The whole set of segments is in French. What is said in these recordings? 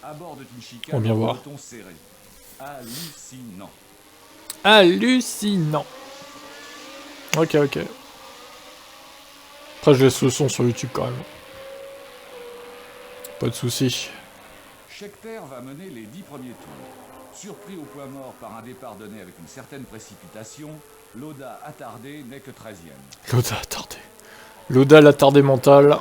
aborde une chicane On va bien voir. peloton serré. Hallucinant. Hallucinant. Ok. Après, je laisse le son sur YouTube quand même. Pas de soucis. Scheckter va mener les 10 premiers tours. Surpris au point mort par un départ donné avec une certaine précipitation, Lauda attardé n'est que 13e. Lauda attardé. Lauda l'attardé mental.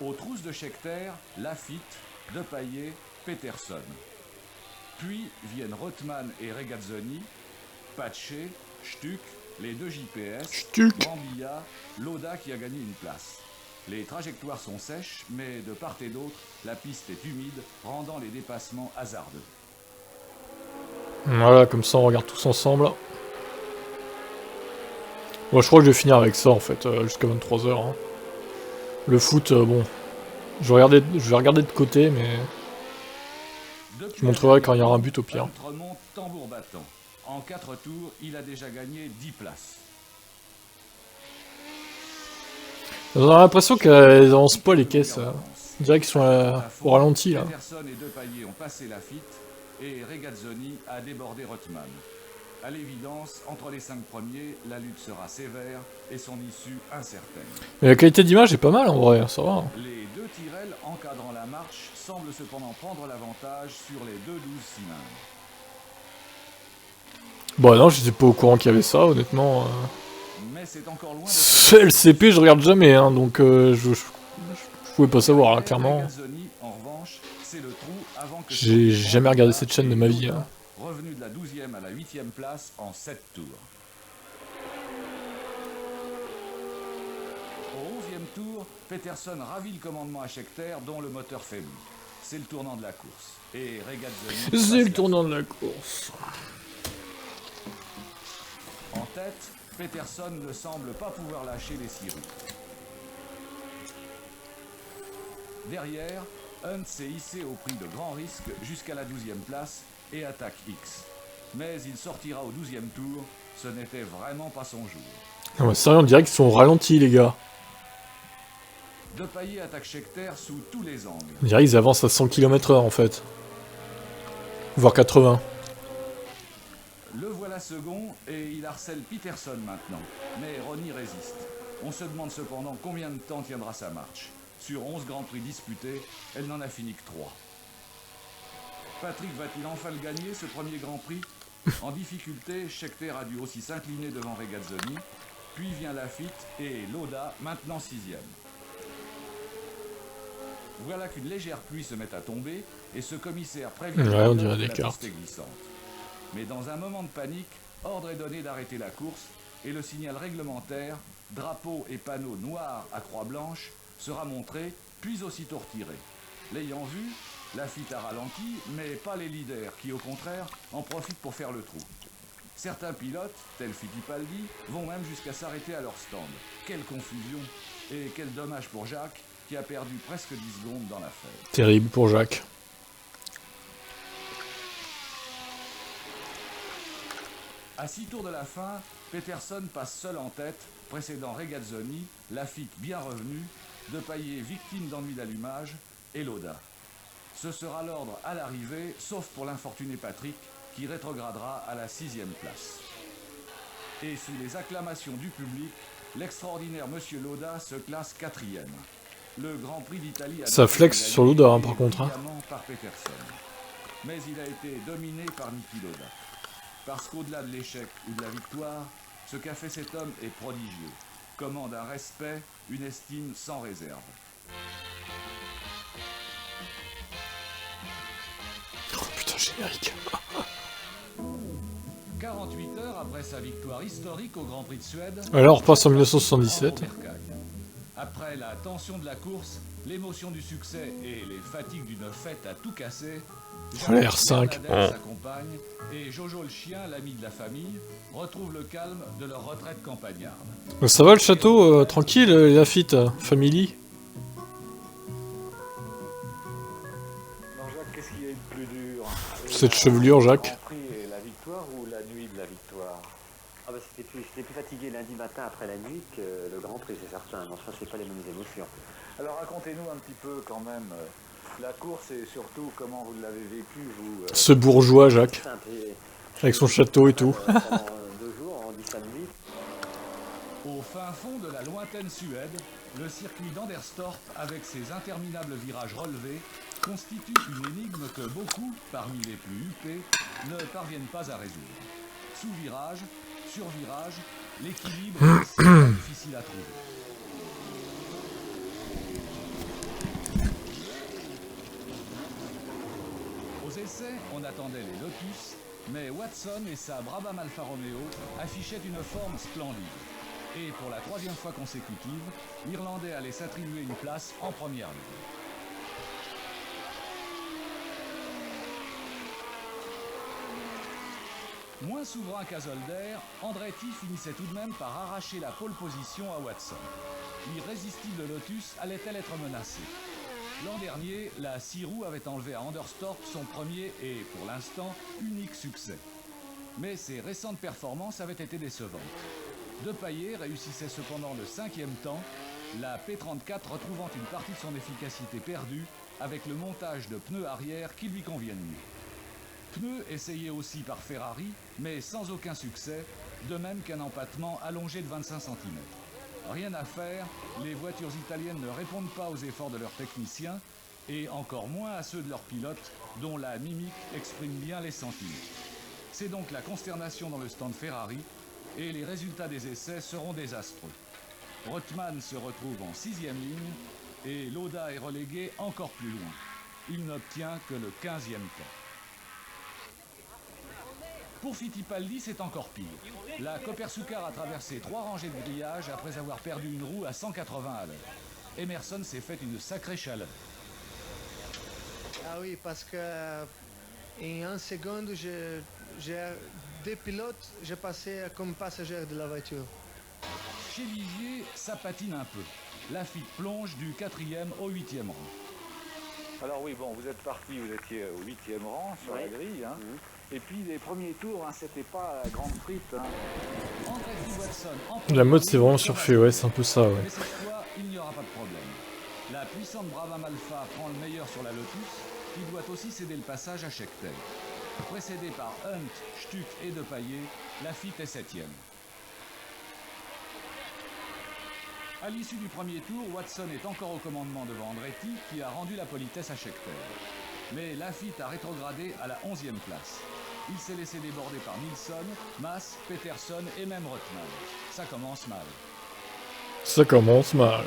Aux trousses de Scheckter, Lafitte, Depailler, Peterson. Puis viennent Rothman et Regazzoni, Pache, Stuck, les deux JPS, Stuck. Brambilla, Lauda qui a gagné une place. Les trajectoires sont sèches, mais de part et d'autre, la piste est humide, rendant les dépassements hasardeux. Voilà, comme ça on regarde tous ensemble. Moi je crois que je vais finir avec ça en fait, jusqu'à 23h. Hein. Le foot, bon, je vais regarder de côté, mais je montrerai quand il y aura un but au pire. Remonte tambour battant. En 4 tours, il a déjà gagné 10 places. On a l'impression qu'elles avancent pas les caisses. On dirait qu'ils sont au ralenti là. Peterson et Depailler ont passé Lafitte et Regazzoni a débordé Rothman. À l'évidence, entre les 5 premiers, la lutte sera sévère et son issue incertaine. Mais la qualité d'image est pas mal en vrai, ça va. Les deux Tyrrell encadrant la marche semblent cependant prendre l'avantage sur les deux 12 cylindres. Bon non, j'étais pas au courant qu'il y avait ça, honnêtement. Mais c'est encore loin de C'est LCP, je regarde jamais, hein, donc je pouvais pas savoir, là, clairement. Regazzoni, en revanche, c'est le trou avant que J'ai jamais regardé cette chaîne de ma vie. Hein. Revenu de la 12e à la 8e place en 7 tours. Au 11e tour, Peterson ravit le commandement à Scheckter dont le moteur faiblit. C'est le tournant de la course. Et Regazzoni... C'est le tournant de la course. En tête, Peterson ne semble pas pouvoir lâcher les 6 roues. Derrière, Hunt s'est hissé au prix de grands risques jusqu'à la 12e place et attaque X. Mais il sortira au 12e tour, ce n'était vraiment pas son jour. Non mais sérieux, on dirait qu'ils sont ralentis les gars. Depailler attaque Scheckter sous tous les angles. On dirait qu'ils avancent à 100 km/h en fait. Voire 80. Le voilà second et il harcèle Peterson maintenant. Mais Ronnie résiste. On se demande cependant combien de temps tiendra sa marche. Sur 11 Grands Prix disputés, elle n'en a fini que 3. Patrick va-t-il enfin le gagner, ce premier Grand Prix? En difficulté, Scheckter a dû aussi s'incliner devant Regazzoni. Puis vient Lafitte et Lauda, maintenant 6e. Voilà qu'une légère pluie se met à tomber et ce commissaire prévient on dirait des la cartes. piste est glissante. Mais dans un moment de panique, ordre est donné d'arrêter la course et le signal réglementaire, drapeau et panneau noirs à croix blanche, sera montré, puis aussitôt retiré. L'ayant vu, Lafitte a ralenti, mais pas les leaders qui, au contraire, en profitent pour faire le trou. Certains pilotes, tels Fittipaldi, vont même jusqu'à s'arrêter à leur stand. Quelle confusion et quel dommage pour Jacques, qui a perdu presque 10 secondes dans l'affaire. Terrible pour Jacques. À 6 tours de la fin, Peterson passe seul en tête, précédant Regazzoni, Lafitte bien revenu, Depailler victime d'ennui d'allumage, et Lauda. Ce sera l'ordre à l'arrivée, sauf pour l'infortuné Patrick, qui rétrogradera à la 6e place. Et sous les acclamations du public, l'extraordinaire Monsieur Lauda se classe 4e. Le Grand Prix d'Italie a Ça flex sur Lauda, hein, par contre. Hein. Par Peterson. Mais il a été dominé par Niki Lauda. Parce qu'au-delà de l'échec ou de la victoire, ce qu'a fait cet homme est prodigieux. Commande un respect, une estime sans réserve. Oh putain, générique. 48 heures après sa victoire historique au Grand Prix de Suède... Alors on repasse en 1977. Après la tension de la course, l'émotion du succès et les fatigues d'une fête à tout casser... La R5. Sa compagne et Jojo le chien, l'ami de la famille, retrouvent le calme de leur retraite campagnarde. Ça va le château, tranquille, Lafitte, family. Non, Jacques, qu'est-ce qu'il y a eu de plus dur? Cette chevelure, Jacques. Le Grand Prix et la victoire ou la nuit de la victoire? Ah bah c'était j'étais plus fatigué lundi matin après la nuit que le Grand Prix, c'est certain. Mais enfin, c'est pas les mêmes émotions. Alors racontez-nous un petit peu quand même la course et surtout comment vous l'avez vécu, vous. Ce bourgeois, Jacques, Simple, avec son château et tout. pendant 2 jours, on dit samedi. Au fin fond de la lointaine Suède, le circuit d'Anderstorp, avec ses interminables virages relevés, constitue une énigme que beaucoup, parmi les plus huppés, ne parviennent pas à résoudre. Sous-virage, sur-virage, l'équilibre est très difficile à trouver. Aux essais, on attendait les Lotus, mais Watson et sa Brabham Alfa Romeo affichaient une forme splendide. Et pour la 3e fois consécutive, l'Irlandais allait s'attribuer une place en première ligne. Moins souverain qu'à Zolder, Andretti finissait tout de même par arracher la pole position à Watson. L'irrésistible Lotus allait-elle être menacée? L'an dernier, la 6 roues avait enlevé à Anderstorp son premier et, pour l'instant, unique succès. Mais ses récentes performances avaient été décevantes. De Paillet réussissait cependant le 5e temps, la P34 retrouvant une partie de son efficacité perdue avec le montage de pneus arrière qui lui conviennent mieux. Pneus essayés aussi par Ferrari, mais sans aucun succès, de même qu'un empattement allongé de 25 cm. Rien à faire, les voitures italiennes ne répondent pas aux efforts de leurs techniciens, et encore moins à ceux de leurs pilotes, dont la mimique exprime bien les sentiments. C'est donc la consternation dans le stand Ferrari, et les résultats des essais seront désastreux. Rothman se retrouve en 6e ligne, et Lauda est relégué encore plus loin. Il n'obtient que le 15e temps. Pour Fittipaldi, c'est encore pire. La Copersucar a traversé 3 rangées de grillage après avoir perdu une roue à 180 à l'heure. Emerson s'est fait une sacrée chaleur. Ah oui, parce que en 1 seconde, j'ai 2 pilotes, j'ai passé comme passager de la voiture. Chez Ligier, ça patine un peu. Lafitte plonge du 4e au 8e rang. Alors oui, bon, vous êtes parti, vous étiez au 8e rang sur la grille. Hein. Et puis les premiers tours, hein, c'était pas la grande frite. Hein. Andretti Watson en La mode, c'est vraiment surfait, ouais, c'est un peu ça, ouais. Mais cette fois, il n'y aura pas de problème. La puissante Brabham Alpha prend le meilleur sur la Lotus, qui doit aussi céder le passage à Scheckter. Précédé par Hunt, Stuck et De Paillet, Lafitte est 7e. À l'issue du premier tour, Watson est encore au commandement devant Andretti, qui a rendu la politesse à Scheckter. Mais Lafitte a rétrogradé à la 11e place. Il s'est laissé déborder par Nilsson, Mass, Peterson et même Rothman. Ça commence mal. Ça commence mal.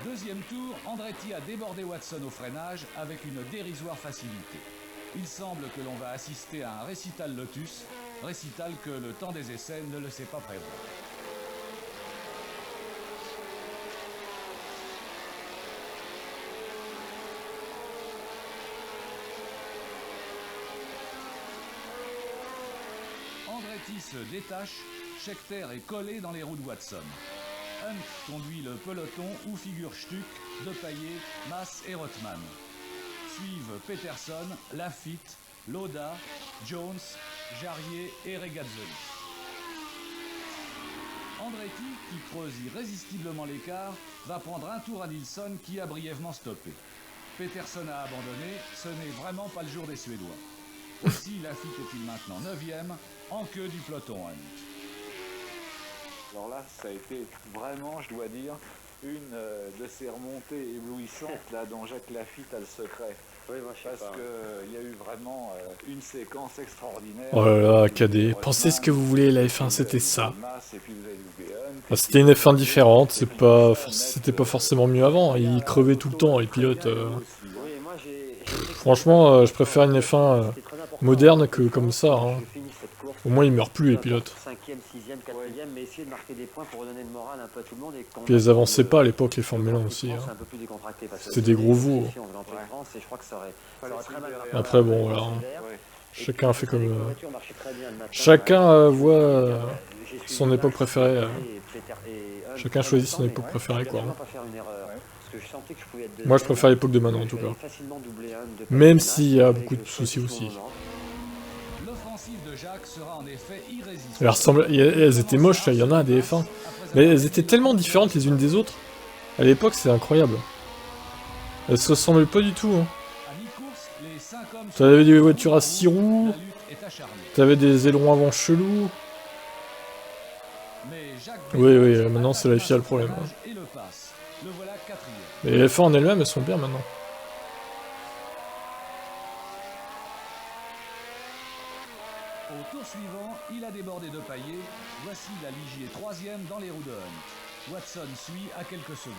Deuxième tour, Andretti a débordé Watson au freinage avec une dérisoire facilité. Il semble que l'on va assister à un récital Lotus, récital que le temps des essais ne le sait pas prévoir. Andretti se détache, Scheckter est collé dans les roues de Watson. Hunt conduit le peloton où figurent Stuck, De Paillet, Mass et Rothman. Suivent Peterson, Lafitte, Lauda, Jones, Jarier et Regazzoni. Andretti, qui creuse irrésistiblement l'écart, va prendre un tour à Nilsson qui a brièvement stoppé. Peterson a abandonné, ce n'est vraiment pas le jour des Suédois. Aussi Lafitte est-il maintenant 9e, en queue du peloton Hunt. Alors là, ça a été vraiment, je dois dire, une de ces remontées éblouissantes là, dont Jacques Lafitte a le secret. Oui, moi, je sais Parce pas. qu'il y a eu vraiment une séquence extraordinaire. Oh là là, KD, pensez ce que vous voulez, la F1 c'était ça. Et puis vous avez loupé Hunt. Bah, c'était une F1 différente, c'était pas forcément mieux avant, ils crevaient tout le temps, les pilotes. Oui, moi, Franchement, je préfère une F1 moderne que comme ça. Hein. j'ai fini cette course. Au moins ils meurent plus les pilotes. 5e, 6e, 4e, mais essayer de marquer des points pour redonner le moral un peu à tout le monde. Et quand Puis ils avançaient pas à l'époque les Formule 1 aussi. Hein. c'est un peu plus décontracté parce que C'était des gros veaux. on va en pleine France et je crois que ça aurait très mal marqué. Après bon voilà. Ouais. Chacun fait comme. La voiture marchait très bien le matin. Chacun voit J'ai suivi son époque préférée. et Chacun choisit son époque préférée quoi. pas faire une erreur. Parce que je sentais que je pouvais être Moi je préfère l'époque de maintenant en tout cas. facilement doubler un de Même s'il y a beaucoup de soucis aussi. L'offensive l'offensive de Jacques sera en effet irrésistible. Elles étaient moches, il y en a des F1. Mais elles étaient tellement différentes les unes des autres. À l'époque, c'est incroyable. Elles se ressemblaient pas du tout. Hein. À mi-course, les 5 hommes sont T'avais des voitures à 6 roues, la lutte est acharnée. t'avais des ailerons avant chelous. Mais Jacques Oui, Villeneuve maintenant c'est la FIA le problème. Hein. et le passe. Le voilà quatrième. Mais les F1 en elles-mêmes, elles sont bien maintenant. Au tour suivant, il a débordé de Paillet. Voici la Ligier troisième dans les roues de Hunt. Watson suit à quelques secondes.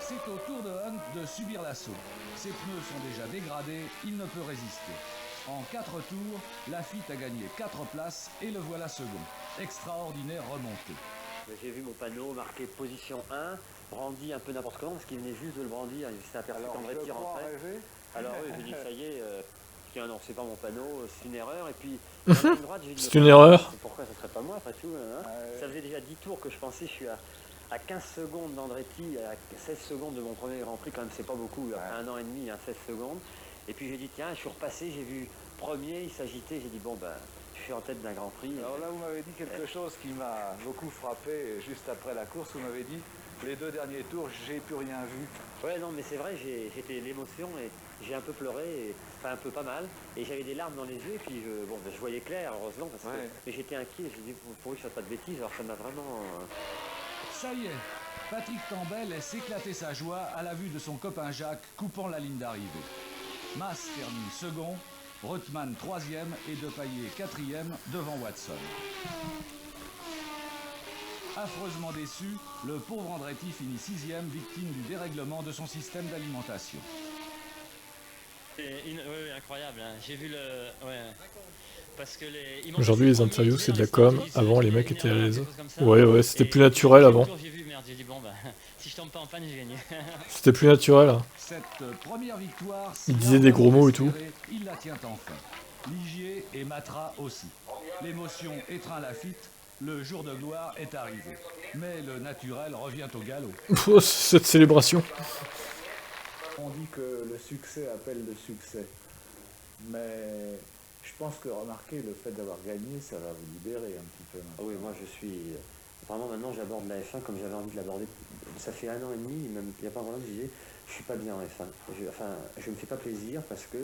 C'est au tour de Hunt de subir l'assaut. Ses pneus sont déjà dégradés, il ne peut résister. En 4 tours, Lafitte a gagné 4 places et le voilà second. Extraordinaire remontée. J'ai vu mon panneau marqué position 1, brandi un peu n'importe comment, parce qu'il venait juste de le brandir, il s'est aperçu qu'Andretti rentrait. Alors oui, j'ai dit ça y est, tiens non, c'est pas mon panneau, c'est une erreur. Et puis, dans la ligne droite, j'ai dit, C'est une erreur. pourquoi ça serait pas moi, après tout hein. Ça faisait déjà 10 tours que je pensais, je suis à 15 secondes d'Andretti, à 16 secondes de mon premier Grand Prix, quand même c'est pas beaucoup, après 1 an et demi, 16 secondes. Et puis j'ai dit, tiens, je suis repassé, j'ai vu premier, il s'agitait, j'ai dit, bon ben, je suis en tête d'un Grand Prix. Alors là, vous m'avez dit quelque chose qui m'a beaucoup frappé juste après la course. Vous m'avez dit, les 2 derniers tours, j'ai plus rien vu. Ouais, non, mais c'est vrai, j'étais l'émotion et j'ai un peu pleuré, enfin un peu pas mal, et j'avais des larmes dans les yeux, et puis je voyais clair, heureusement, parce que mais j'étais inquiet, j'ai dit, pour que je fasse pas de bêtises, alors ça m'a vraiment... Ça y est, Patrick Campbell laisse éclater sa joie à la vue de son copain Jacques coupant la ligne d'arrivée. Mass termine second, Reutemann troisième et Depailler quatrième devant Watson. Affreusement déçu, le pauvre Andretti finit sixième, victime du dérèglement de son système d'alimentation. Oui, incroyable. Hein. J'ai vu le... Ouais. Parce que Aujourd'hui, les interviews, c'est de la com. Avant, les mecs étaient à l'aise. Ouais, c'était plus naturel avant. J'ai vu, merde, j'ai dit, bon, bah, si je tombe pas en panne, j'ai gagné. C'était plus naturel. Hein. Cette première victoire, Il disait des gros mots et tout. Il la tient enfin. Ligier et Matra aussi. L'émotion étreint Lafitte. Le jour de gloire est arrivé. Mais le naturel revient au galop. Oh, cette célébration. On dit que le succès appelle le succès. Mais je pense que, remarquez, le fait d'avoir gagné, ça va vous libérer un petit peu. Ah oui, moi je suis... Vraiment maintenant j'aborde la F1 comme j'avais envie de l'aborder. Ça fait 1 an et demi, même il n'y a pas longtemps que je disais, je suis pas bien en F1. Je me fais pas plaisir parce que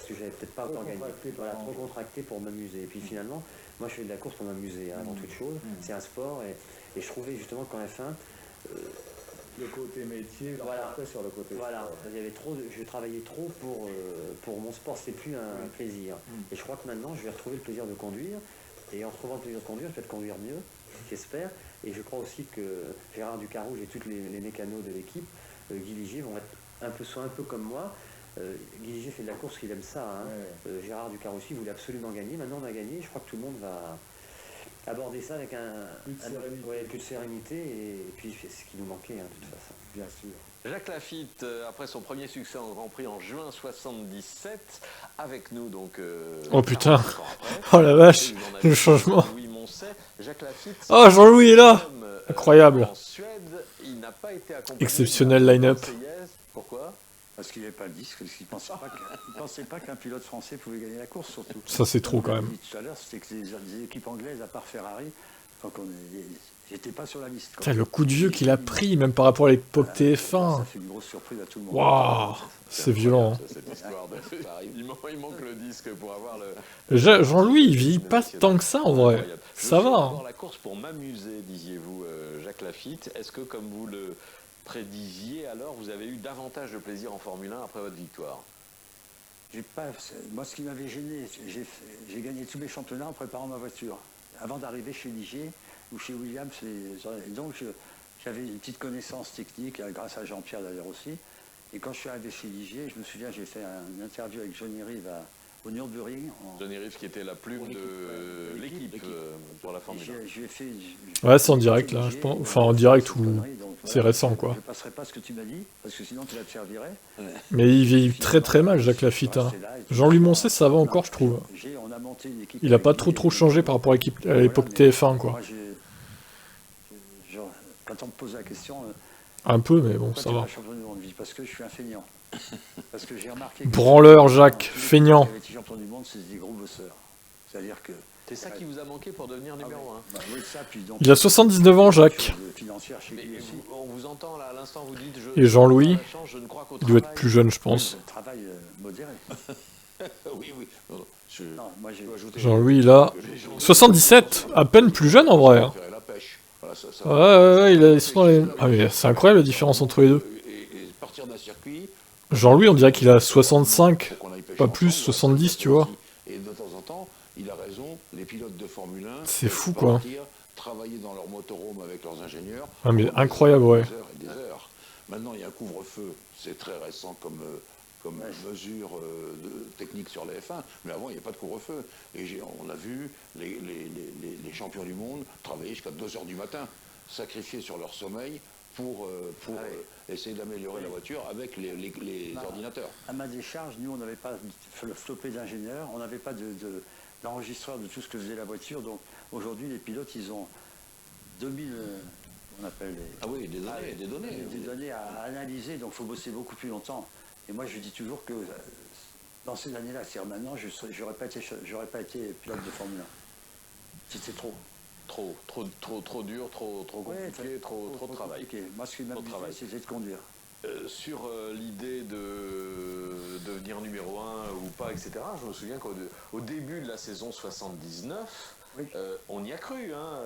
j'avais peut-être pas encore gagné. Voilà, trop contracté pour m'amuser. Et puis finalement, moi je fais de la course pour m'amuser, avant toute chose. C'est un sport et je trouvais justement qu'en F1, le côté métier, voilà, sur le côté voilà, sport. il y avait trop, je travaillais trop pour mon sport, c'était plus un plaisir. Et je crois que maintenant je vais retrouver le plaisir de conduire. Et en retrouvant le plaisir de conduire, je vais peut-être conduire mieux, j'espère. Et je crois aussi que Gérard Ducarouge et tous les mécanos de l'équipe, Guy Ligier, vont être soit un peu comme moi. Guy Ligier fait de la course, il aime ça. Hein. Gérard Ducarouge aussi voulait absolument gagner. Maintenant on a gagné, je crois que tout le monde va aborder ça avec plus de sérénité. Et puis c'est ce qui nous manquait, hein, de toute façon. Bien sûr. Jacques Lafitte, après son premier succès en Grand Prix en juin 77, avec nous donc... Oh putain. Oh la vache, le changement. Louis Moncet, Jacques Lafitte... Oh, Jean-Louis est là. Incroyable. En Suède, il n'a pas été accompagné... Exceptionnel line-up. Pourquoi ? Parce qu'il n'avait pas le disque, parce qu'il ne pensait pas qu'un pilote français pouvait gagner la course, surtout. Ça, c'est trop quand même. Comme on a dit tout à l'heure, c'était que les équipes anglaises, à part Ferrari, donc j'étais pas sur la liste. Putain, le coup de vieux qu'il a pris, même par rapport à l'époque TF1. Ça fait une grosse surprise à tout le monde. Waouh, c'est violent. Hein. Cette histoire de... il manque le disque pour avoir le... Jean-Louis, il vieillit pas tant que ça en vrai. Ça va. Hein. La course pour m'amuser, disiez-vous, Jacques Lafitte. Est-ce que, comme vous le prédisiez, alors, vous avez eu davantage de plaisir en Formule 1 après votre victoire? Moi, ce qui m'avait gêné, j'ai gagné tous mes championnats en préparant ma voiture. Avant d'arriver chez Ligier ou chez Williams. Donc, j'avais une petite connaissance technique, grâce à Jean-Pierre d'ailleurs aussi. Et quand je suis arrivé chez Ligier, je me souviens, j'ai fait une interview avec Johnny Reeve au Nürburgring. Johnny Reeve qui était la plume de l'équipe pour la Formule 1. Ouais, c'est en direct là, je pense. Enfin, en direct ou c'est récent quoi. Je passerai pas ce que tu m'as dit, parce que sinon tu vas te faire virer. Mais il vieillit très très mal, Jacques Lafitte. Hein. Jean-Louis Moncet, ça va encore, je trouve. Il a pas trop changé par rapport à l'époque TF1 quoi. Quand on me pose la question... Un peu, mais bon, ça va. Parce que je suis un feignant. Parce que j'ai remarqué que Branleur, Jacques, feignant. les champions du monde, c'est des gros bosseurs. C'est-à-dire que... C'est ça qui vous a manqué pour devenir numéro 1. Bah, oui, ça, puis donc, Il a 79 ans, Jacques. financière chez Mais lui aussi. on vous entend là, à l'instant, vous dites... Et Jean-Louis, la chance, je ne crois qu'au il doit être travail. plus jeune, je pense. Le travail modéré. Oui, oui. Non, je Non, moi j'ai... peux ajouter Jean-Louis, il a que les gens- 77, à peine plus jeune en vrai. Hein. Faire la pêche. Voilà, ça- Ouais, ils sont dans les... Ah mais c'est incroyable la différence entre les deux. Et partir d'un circuit... Jean-Louis, on dirait qu'il a 65, faut qu'on aille pêcher pas plus, ensemble, 70, tu vois. Et de temps en temps, il a raison, les pilotes de Formule 1... C'est peuvent fou, quoi. partir, travailler dans leur motorhome avec leurs ingénieurs... Ah mais pendant des incroyable, heures, ouais. Des heures et des heures. Maintenant, il y a un couvre-feu, c'est très récent comme mesure technique sur les F1, mais avant, il n'y a pas de couvre-feu. Et on a vu les champions du monde travailler jusqu'à 2 heures du matin, sacrifiés sur leur sommeil pour essayer d'améliorer la voiture avec les ordinateurs. À ma décharge, nous, on n'avait pas le flopé d'ingénieurs, on n'avait pas d'enregistreur de tout ce que faisait la voiture. Donc aujourd'hui, les pilotes, ils ont 2000, on appelle Ah oui, des données. des données à analyser, donc il faut bosser beaucoup plus longtemps. Et moi, je dis toujours que dans ces années-là, c'est-à-dire maintenant, je n'aurais pas été pilote de Formule 1. C'était trop. Trop dur, trop compliqué, trop de travail. compliqué. Moi, ce qui m'amusait, c'était de conduire. Sur l'idée de devenir numéro 1 ou pas, etc., je me souviens qu'au début de la saison 79, Oui. On y a cru, hein,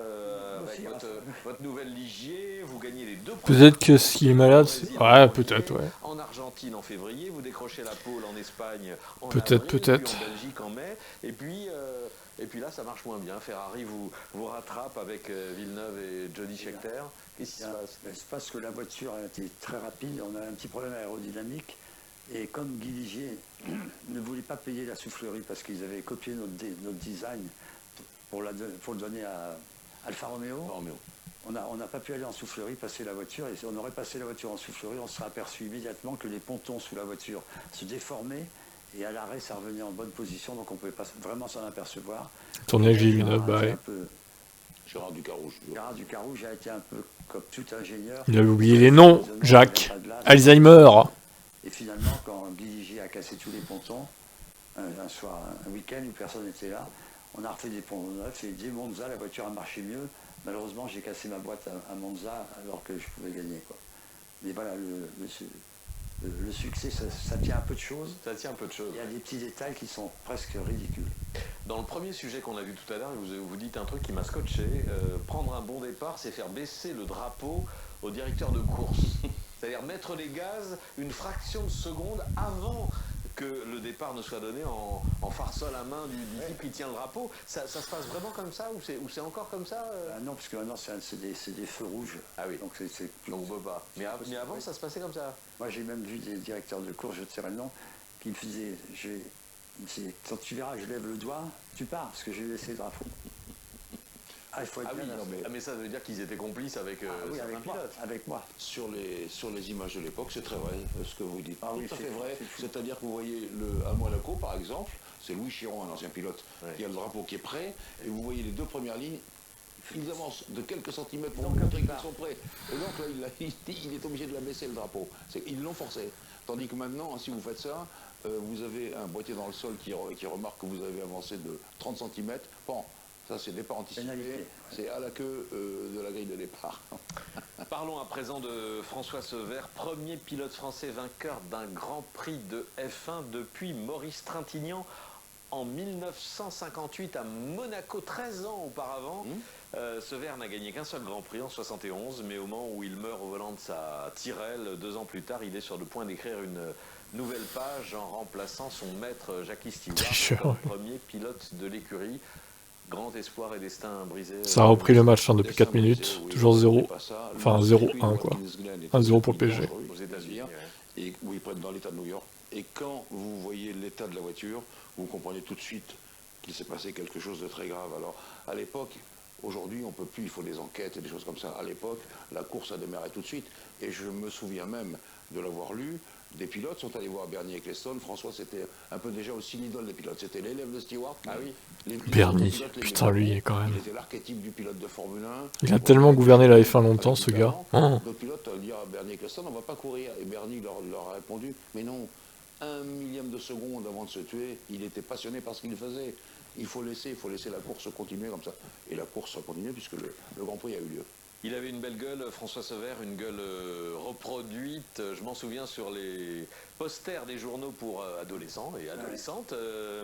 avec Aussi, votre nouvelle Ligier, vous gagnez les 2 Peut-être que s'il est malade, ouais, peut-être, ouais. En Argentine en février, vous décrochez la pole en Espagne en Peut-être, avril, peut-être. puis en Belgique en mai, et puis là ça marche moins bien. Ferrari vous rattrape avec Villeneuve et Jody Scheckter. Qu'est-ce qui se passe? C'est parce que la voiture a été très rapide, on a un petit problème aérodynamique, et comme Guy Ligier ne voulait pas payer la soufflerie parce qu'ils avaient copié notre design pour le donner à Alfa Romeo, on n'a pas pu aller en soufflerie, passer la voiture, et si on aurait passé la voiture en soufflerie, on se serait aperçu immédiatement que les pontons sous la voiture se déformaient, et à l'arrêt, ça revenait en bonne position, donc on ne pouvait pas vraiment s'en apercevoir. Tourner avec Villeneuve, bah ouais. Gérard Ducarouge. Gérard Ducarouge a été un peu comme tout ingénieur. Il avait oublié les noms, Jacques. Alzheimer. Et finalement, quand Guy Ligier a cassé tous les pontons, un soir, un week-end où personne n'était là, on a refait des ponts neufs, et dès Monza, la voiture a marché mieux. Malheureusement, j'ai cassé ma boîte à Monza alors que je pouvais gagner, quoi. Mais voilà, le succès, ça tient un peu de choses. Ça tient un peu de choses. Il y a des petits détails qui sont presque ridicules. Dans le premier sujet qu'on a vu tout à l'heure, vous dites un truc qui m'a scotché. Prendre un bon départ, c'est faire baisser le drapeau au directeur de course. C'est-à-dire mettre les gaz une fraction de seconde avant que le départ ne soit donné en farceul à main du type qui tient le drapeau. Ça se passe vraiment comme ça ou c'est encore comme ça Non, parce que maintenant, c'est des feux rouges. Ah oui, donc on ne peut pas. Mais avant, ça se passait comme ça. Moi, j'ai même vu des directeurs de course, je ne sais le nom, qui me disaient, quand tu verras que je lève le doigt, tu pars, parce que j'ai laissé le drapeau. Ah, il faut être bien mais ça veut dire qu'ils étaient complices avec oui, certains pilotes. avec moi. Sur les images de l'époque, c'est très vrai ce que vous dites. Ah oui, tout à fait c'est vrai. fou. C'est-à-dire que vous voyez à Monaco, par exemple, c'est Louis Chiron, un ancien pilote, qui a le drapeau qui est prêt, et vous voyez les 2 premières lignes, ils avancent de quelques centimètres pour vous montrer qu'ils sont prêts. Et donc là, il est obligé de la baisser le drapeau. Ils l'ont forcé. Tandis que maintenant, si vous faites ça, vous avez un boîtier dans le sol qui remarque que vous avez avancé de 30 cm. Bon, ça c'est départ anticipé, c'est à la queue de la grille de départ. Parlons à présent de François Sever, premier pilote français vainqueur d'un Grand Prix de F1 depuis Maurice Trintignant en 1958 à Monaco, 13 ans auparavant. Sever n'a gagné qu'un seul Grand Prix en 71, mais au moment où il meurt au volant de sa Tyrrell, 2 ans plus tard, il est sur le point d'écrire une nouvelle page en remplaçant son maître Jackie Stewart comme premier pilote de l'écurie. Grand espoir et destin brisé. Ça a repris le match depuis 4 minutes, toujours 0. Enfin 0-1 quoi. 1-0 pour le PSG. Aux États-Unis, et où ils prennent dans l'État de New York. Et quand vous voyez l'état de la voiture, vous comprenez tout de suite qu'il s'est passé quelque chose de très grave. Alors, à l'époque, aujourd'hui, on ne peut plus, il faut des enquêtes et des choses comme ça. À l'époque, la course a démarré tout de suite. Et je me souviens même de l'avoir lu. Des pilotes sont allés voir Bernie Ecclestone. François, c'était un peu déjà aussi l'idole des pilotes. C'était l'élève de Stewart. Ah oui. Bernie, putain, lui, quand même. Il était l'archétype du pilote de Formule 1. Il a tellement gouverné la F1 longtemps, ce gars. D'autres pilotes disent, Bernie Ecclestone, on ne va pas courir. Et Bernie leur a répondu, mais non, 1/1000 de seconde avant de se tuer, il était passionné par ce qu'il faisait. Il faut laisser la course continuer comme ça. Et la course a continué puisque le Grand Prix a eu lieu. Il avait une belle gueule, François Sevère, une gueule reproduite. Je m'en souviens sur les posters des journaux pour adolescents et adolescentes,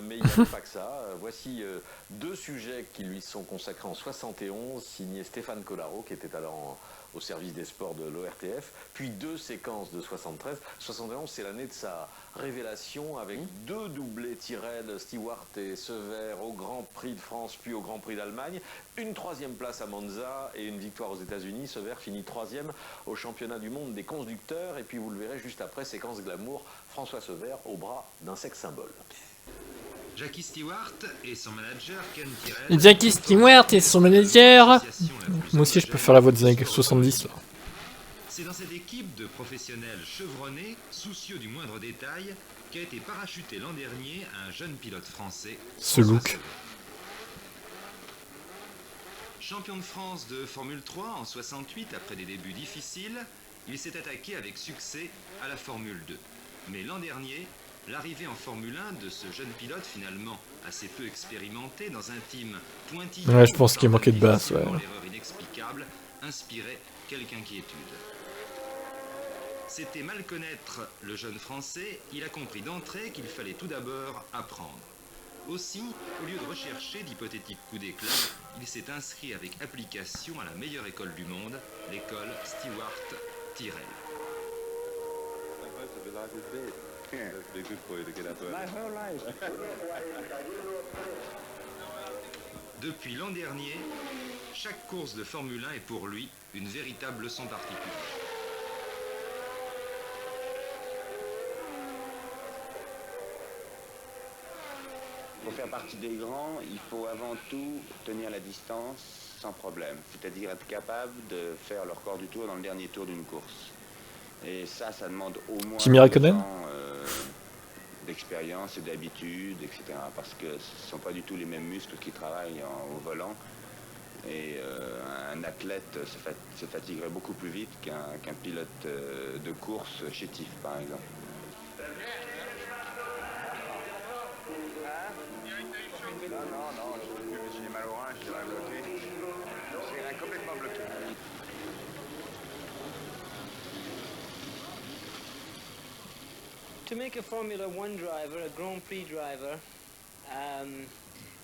mais il n'y avait pas que ça. Voici 2 sujets qui lui sont consacrés en 71, signé Stéphane Collaro, qui était alors au service des sports de l'ORTF, puis 2 séquences de 73. 71, c'est l'année de sa révélation avec 2 doublés Tyrrell, Stewart et Sevère au Grand Prix de France, puis au Grand Prix d'Allemagne. Une 3e place à Monza et une victoire aux États-Unis. Sevère finit 3e au championnat du monde des constructeurs. Et puis vous le verrez juste après, séquence glamour, François Sevère au bras d'un sex symbole. Jackie Stewart et son manager Ken Tyrrell. Jackie Stewart et son manager. Moi aussi je peux faire la voix des années 70 là. C'est dans cette équipe de professionnels chevronnés, soucieux du moindre détail, qu'a été parachuté l'an dernier un jeune pilote français. Ce look. Champion de France de Formule 3 en 68, après des débuts difficiles, il s'est attaqué avec succès à la Formule 2. Mais l'an dernier, l'arrivée en Formule 1 de ce jeune pilote finalement assez peu expérimenté dans un team pointilleux... Ouais, je pense qu'il manquait de basse, ouais. L'erreur inexplicable inspirait quelque inquiétude. C'était mal connaître le jeune Français, il a compris d'entrée qu'il fallait tout d'abord apprendre. Aussi, au lieu de rechercher d'hypothétiques coups d'éclat, il s'est inscrit avec application à la meilleure école du monde, l'école Stewart-Tyrrell. Depuis l'an dernier, chaque course de Formule 1 est pour lui une véritable leçon particulière. Pour faire partie des grands, il faut avant tout tenir la distance sans problème, c'est-à-dire être capable de faire le record du tour dans le dernier tour d'une course. Et ça demande au moins d'expérience et d'habitude, etc. Parce que ce ne sont pas du tout les mêmes muscles qui travaillent au volant. Et un athlète se fatiguerait beaucoup plus vite qu'un pilote de course chétif, par exemple. Non, j'ai mal au rein, j'ai bloqué. C'est complètement bloqué. To make a Formula 1 driver, a Grand Prix driver,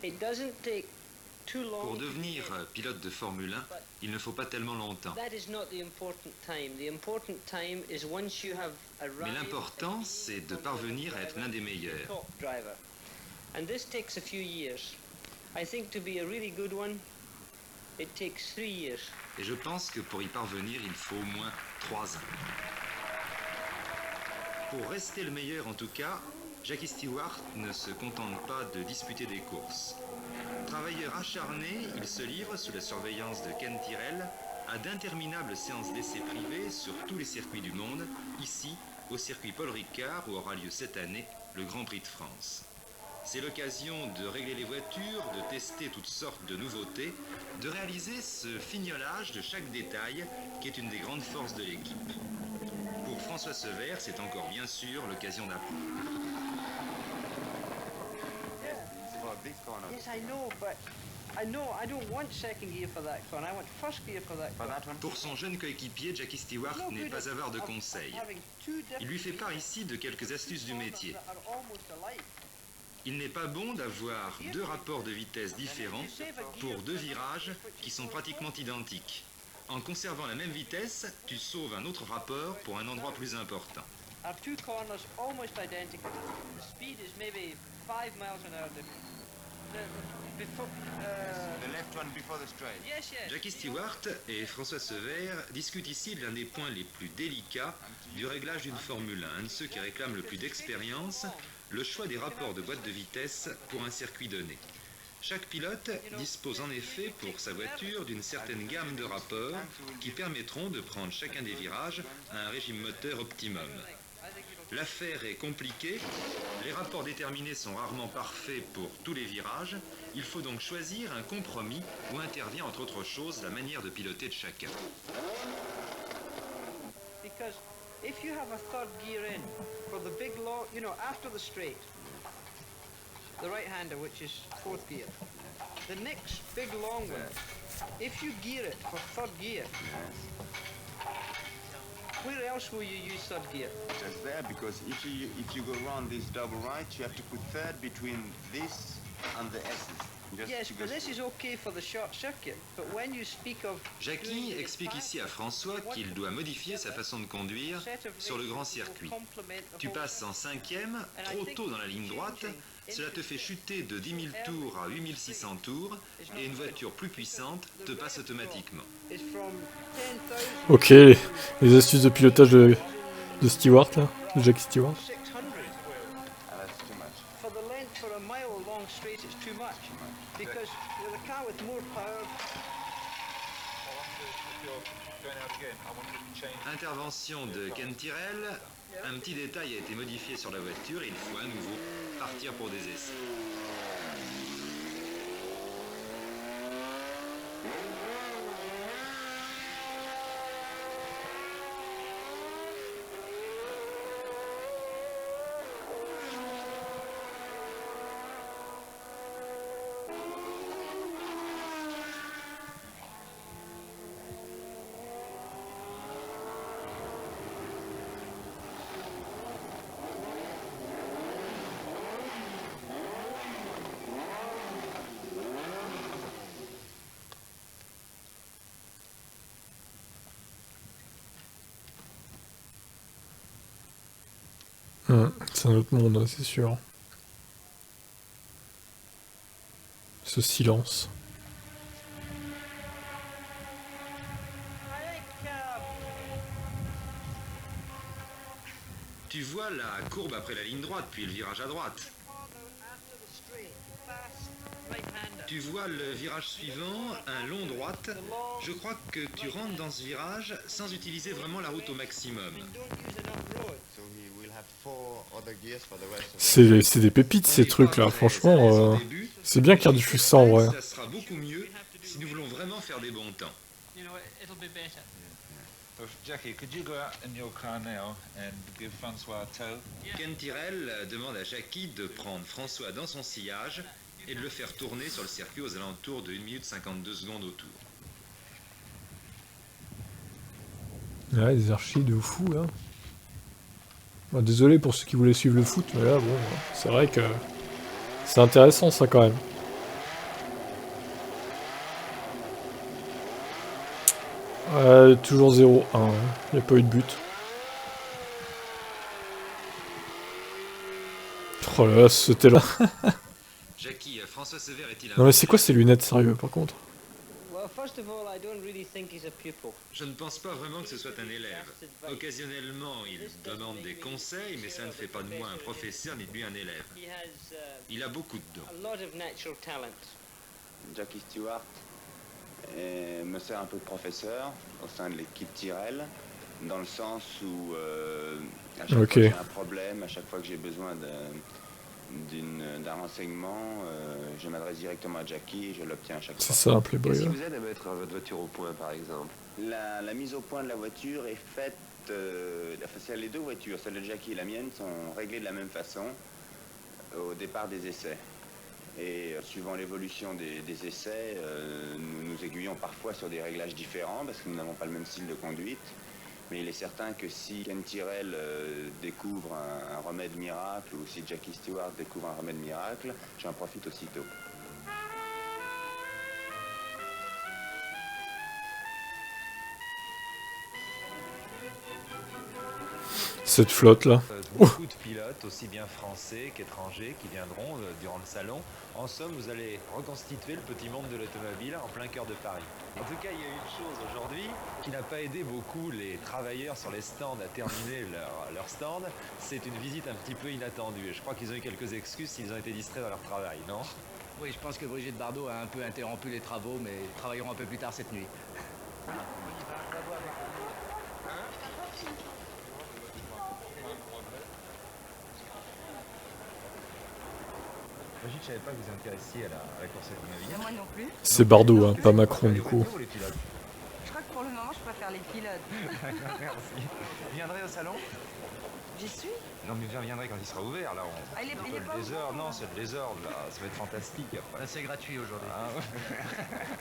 it doesn't take too long. Pour devenir pilote de Formule 1, il ne faut pas tellement longtemps. Mais l'important, c'est de parvenir à être l'un des meilleurs. And this takes a few years. I think to be a really good one, it takes 3 years. Et je pense que pour y parvenir, il faut au moins 3 ans. Pour rester le meilleur en tout cas, Jackie Stewart ne se contente pas de disputer des courses. Travailleur acharné, il se livre sous la surveillance de Ken Tyrrell à d'interminables séances d'essais privés sur tous les circuits du monde, ici au circuit Paul Ricard où aura lieu cette année le Grand Prix de France. C'est l'occasion de régler les voitures, de tester toutes sortes de nouveautés, de réaliser ce fignolage de chaque détail qui est une des grandes forces de l'équipe. Pour François Sevère, c'est encore bien sûr l'occasion d'apprendre. Pour son jeune coéquipier, Jackie Stewart n'est pas avare de conseils. Il lui fait part ici de quelques astuces du métier. Il n'est pas bon d'avoir 2 rapports de vitesse différents pour 2 virages qui sont pratiquement identiques. En conservant la même vitesse, tu sauves un autre rapport pour un endroit plus important. Jackie Stewart et François Sevère discutent ici l'un des points les plus délicats du réglage d'une Formule 1, un de ceux qui réclament le plus d'expérience, le choix des rapports de boîte de vitesse pour un circuit donné. Chaque pilote dispose en effet pour sa voiture d'une certaine gamme de rapports qui permettront de prendre chacun des virages à un régime moteur optimum. L'affaire est compliquée, les rapports déterminés sont rarement parfaits pour tous les virages, il faut donc choisir un compromis où intervient entre autres choses la manière de piloter de chacun. because if you have a third gear in for the big long, you know, after the straight, the right-hander, which is fourth gear, the next big long one, if you gear it for third gear, where else will you use third gear? Just there, because if you go around this double right, you have to put third between this and the S's. Yes, but this is okay for the short circuit. But when you speak of Jackie explique ici à François qu'il doit modifier sa façon de conduire sur le grand circuit. Tu passes en 5e, trop tôt dans la ligne droite, cela te fait chuter de 10 000 tours à 8 600 tours, et une voiture plus puissante te passe automatiquement. Ok, les astuces de pilotage de Stewart, là, de Jackie Stewart. for the length for a mile long straight, it's too much because with a car with more power. Intervention de Ken Tyrrell. Un petit détail a été modifié sur la voiture et il faut à nouveau partir pour des essais. C'est un autre monde, c'est sûr. Ce silence. Tu vois la courbe après la ligne droite, puis le virage à droite. Tu vois le virage suivant, un long droite. Je crois que tu rentres dans ce virage sans utiliser vraiment la route au maximum. C'est des pépites ces trucs là, franchement. C'est bien qu'il rediffuse ça en vrai. Ça sera beaucoup mieux si nous voulons vraiment faire des bons temps. Jackie, could you go out in your car now and give François a tow? Ken Tyrrell demande à Jackie de prendre François dans son sillage et de le faire tourner sur le circuit aux alentours de 1 minute 52 secondes autour. Ouais, des archives de fou là. Bon, désolé pour ceux qui voulaient suivre le foot, mais là bon, c'est vrai que c'est intéressant ça quand même. Toujours 0-1, il n'y a pas eu de but. Oh là là, c'était là. Jackie, François Sever est-il Non mais c'est quoi ces lunettes sérieux par contre? Well, first of all, I don't really think he's a pupil. Je ne pense pas vraiment que ce soit un élève. Occasionnellement, il demande des conseils, mais ça ne fait pas de moi un professeur ni de lui un élève. Il a beaucoup de dons. A lot of natural talent. Jackie Stewart me sert un peu de professeur au sein de l'équipe Tyrrell, dans le sens où à chaque fois que j'ai un problème, à chaque fois que j'ai besoin d'un renseignement, je m'adresse directement à Jackie et je l'obtiens à chaque fois. C'est ça un playboy. Qu'est-ce qui vous aide à mettre votre voiture au point par exemple? La mise au point de la voiture est faite, les deux voitures, celle de Jackie et la mienne, sont réglées de la même façon au départ des essais. Et suivant l'évolution des essais, nous nous aiguillons parfois sur des réglages différents parce que nous n'avons pas le même style de conduite. Mais il est certain que si Ken Tyrrell découvre un remède miracle ou si Jackie Stewart découvre un remède miracle, j'en profite aussitôt. Cette flotte là. Beaucoup de pilotes, aussi bien français qu'étrangers, qui viendront durant le salon. En somme, vous allez reconstituer le petit monde de l'automobile en plein cœur de Paris. En tout cas, il y a une chose aujourd'hui qui n'a pas aidé beaucoup les travailleurs sur les stands à terminer leur stand. C'est une visite un petit peu inattendue. Et je crois qu'ils ont eu quelques excuses s'ils ont été distraits dans leur travail, non? Oui, je pense que Brigitte Bardot a un peu interrompu les travaux, mais travailleront un peu plus tard cette nuit. Je ne savais pas que vous vous intéressiez à la course automobile. Moi non plus. C'est Bardot, hein, pas Macron du coup. Je crois que pour le moment, je préfère les pilotes. D'accord, merci. Vous viendrez au salon? J'y suis. Non, mais je viendrai quand il sera ouvert, là. Ah, il est un peu pas le désordre. ouvert, Non, c'est le désordre, là. Ça va être fantastique, après. Là, c'est gratuit aujourd'hui. Ah, ouais.